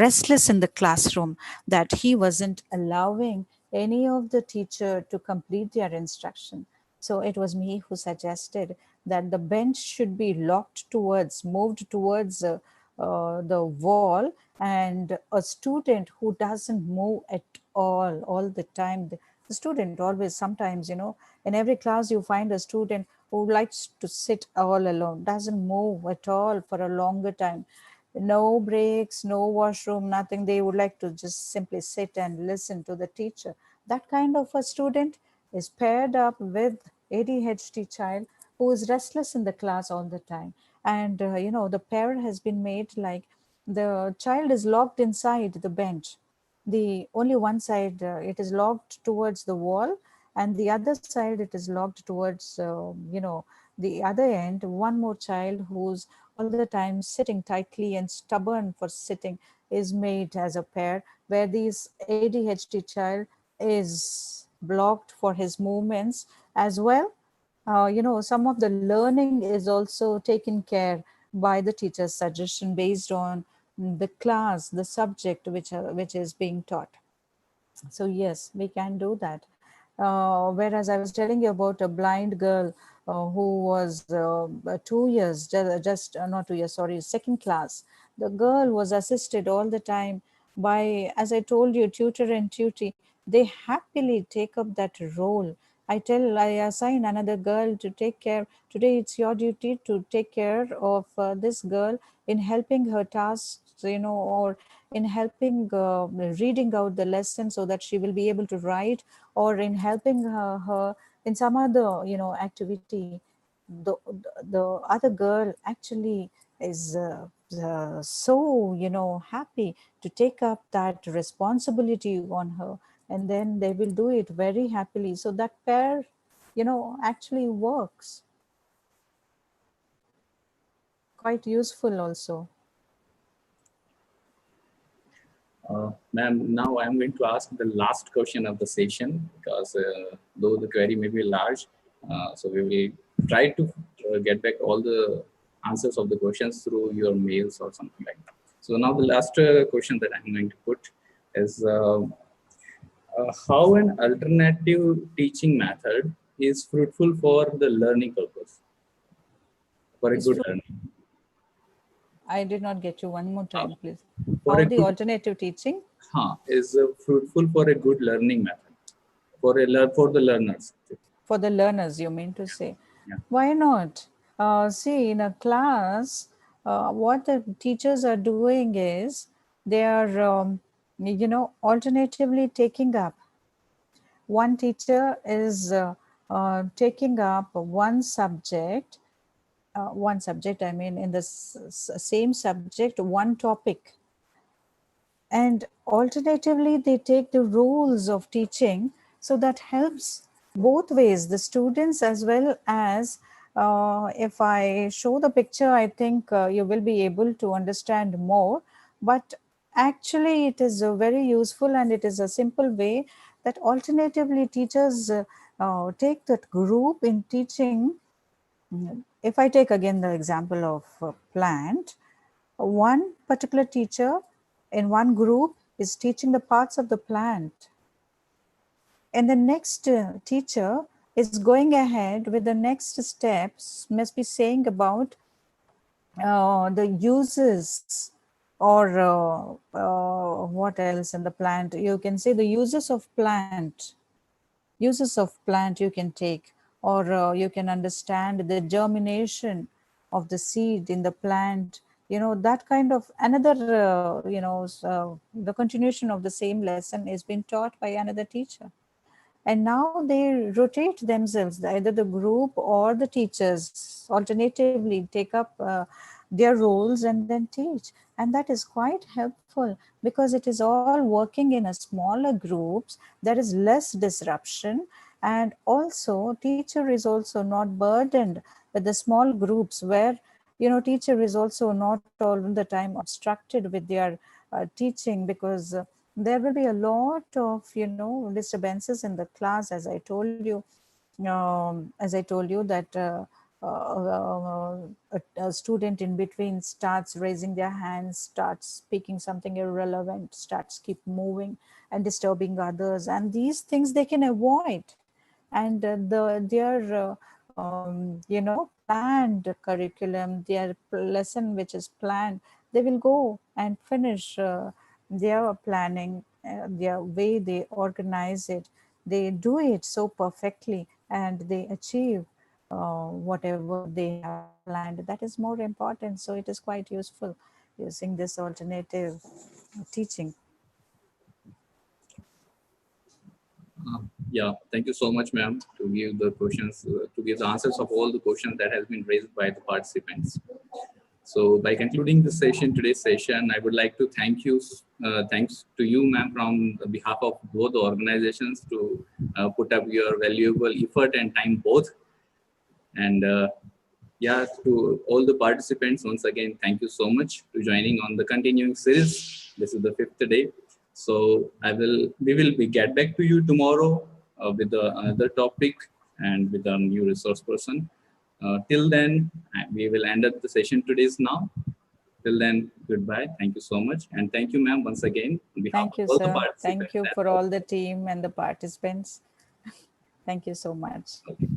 restless in the classroom that he wasn't allowing any of the teacher to complete their instruction. So it was me who suggested that the bench should be moved towards the wall, and a student who doesn't move at all the time. The student always, sometimes, in every class you find a student who likes to sit all alone, doesn't move at all for a longer time. No breaks, no washroom, nothing. They would like to just simply sit and listen to the teacher. That kind of a student is paired up with ADHD child who is restless in the class all the time. And, the pair has been made like the child is locked inside the bench. The only one side, it is locked towards the wall, and the other side it is locked towards the other end. One more child who's all the time sitting tightly and stubborn for sitting is made as a pair, where this ADHD child is blocked for his movements as well. Some of the learning is also taken care by the teacher's suggestion based on the class, the subject which is being taught. So yes, we can do that. Whereas I was telling you about a blind girl who was 2 years, not 2 years, sorry, second class. The girl was assisted all the time by, as I told you, tutor and tutee. They happily take up that role. I assign another girl to take care. Today it's your duty to take care of this girl in helping her tasks, or in helping reading out the lesson so that she will be able to write, or in helping her in some other activity. The other girl actually is so happy to take up that responsibility on her, and then they will do it very happily. So that pair actually works quite useful also. Ma'am, now I'm going to ask the last question of the session because though the query may be large, so we will try to get back all the answers of the questions through your mails or something like that. So now the last question that I'm going to put is how an alternative teaching method is fruitful for the learning purpose, for a Is good fruit. learning. I did not get you. One more Uh, time, please. for How a the good alternative teaching is fruitful for a good learning method for the learners. for the learners, you mean to say? Yeah. Why not? See, in a class, what the teachers are doing is they are, alternatively taking up. One teacher is taking up one subject, I mean, in the same subject, one topic. And alternatively, they take the rules of teaching, so that helps both ways, the students as well as if I show the picture, I think you will be able to understand more. But actually it is very useful, and it is a simple way that alternatively teachers take that group in teaching. If I take again the example of plant, one particular teacher in one group is teaching the parts of the plant, and the next teacher is going ahead with the next steps, must be saying about the uses, or what else in the plant. You can say the uses of plant you can take, or you can understand the germination of the seed in the plant. That kind of another the continuation of the same lesson is being taught by another teacher. And now they rotate themselves, either the group or the teachers alternatively take up their roles and then teach. And that is quite helpful, because it is all working in a smaller groups. There is less disruption, and also teacher is also not burdened with the small groups, where teacher is also not all the time obstructed with their teaching, because there will be a lot of, disturbances in the class, as I told you that a student in between starts raising their hands, starts speaking something irrelevant, starts keep moving and disturbing others, and these things they can avoid. And their planned curriculum, their lesson which is planned, they will go and finish their planning, their way they organize it, they do it so perfectly, and they achieve whatever they have planned. That is more important, so it is quite useful using this alternative teaching. Yeah, thank you so much, ma'am, to give the questions, to give the answers of all the questions that has been raised by the participants. So by concluding this session, today's session, I would like to thanks to you, ma'am, from the behalf of both the organizations to put up your valuable effort and time both. And yeah, to all the participants, once again, thank you so much to joining on the continuing series. This is the fifth day. So we will be get back to you tomorrow with another topic and with our new resource person. Till then, we will end up the session today's now. Till then, goodbye. Thank you so much. And thank you, ma'am, once again, on behalf Thank of you, all the sir. Thank participants. you for all the team and the participants. Thank you so much. Okay.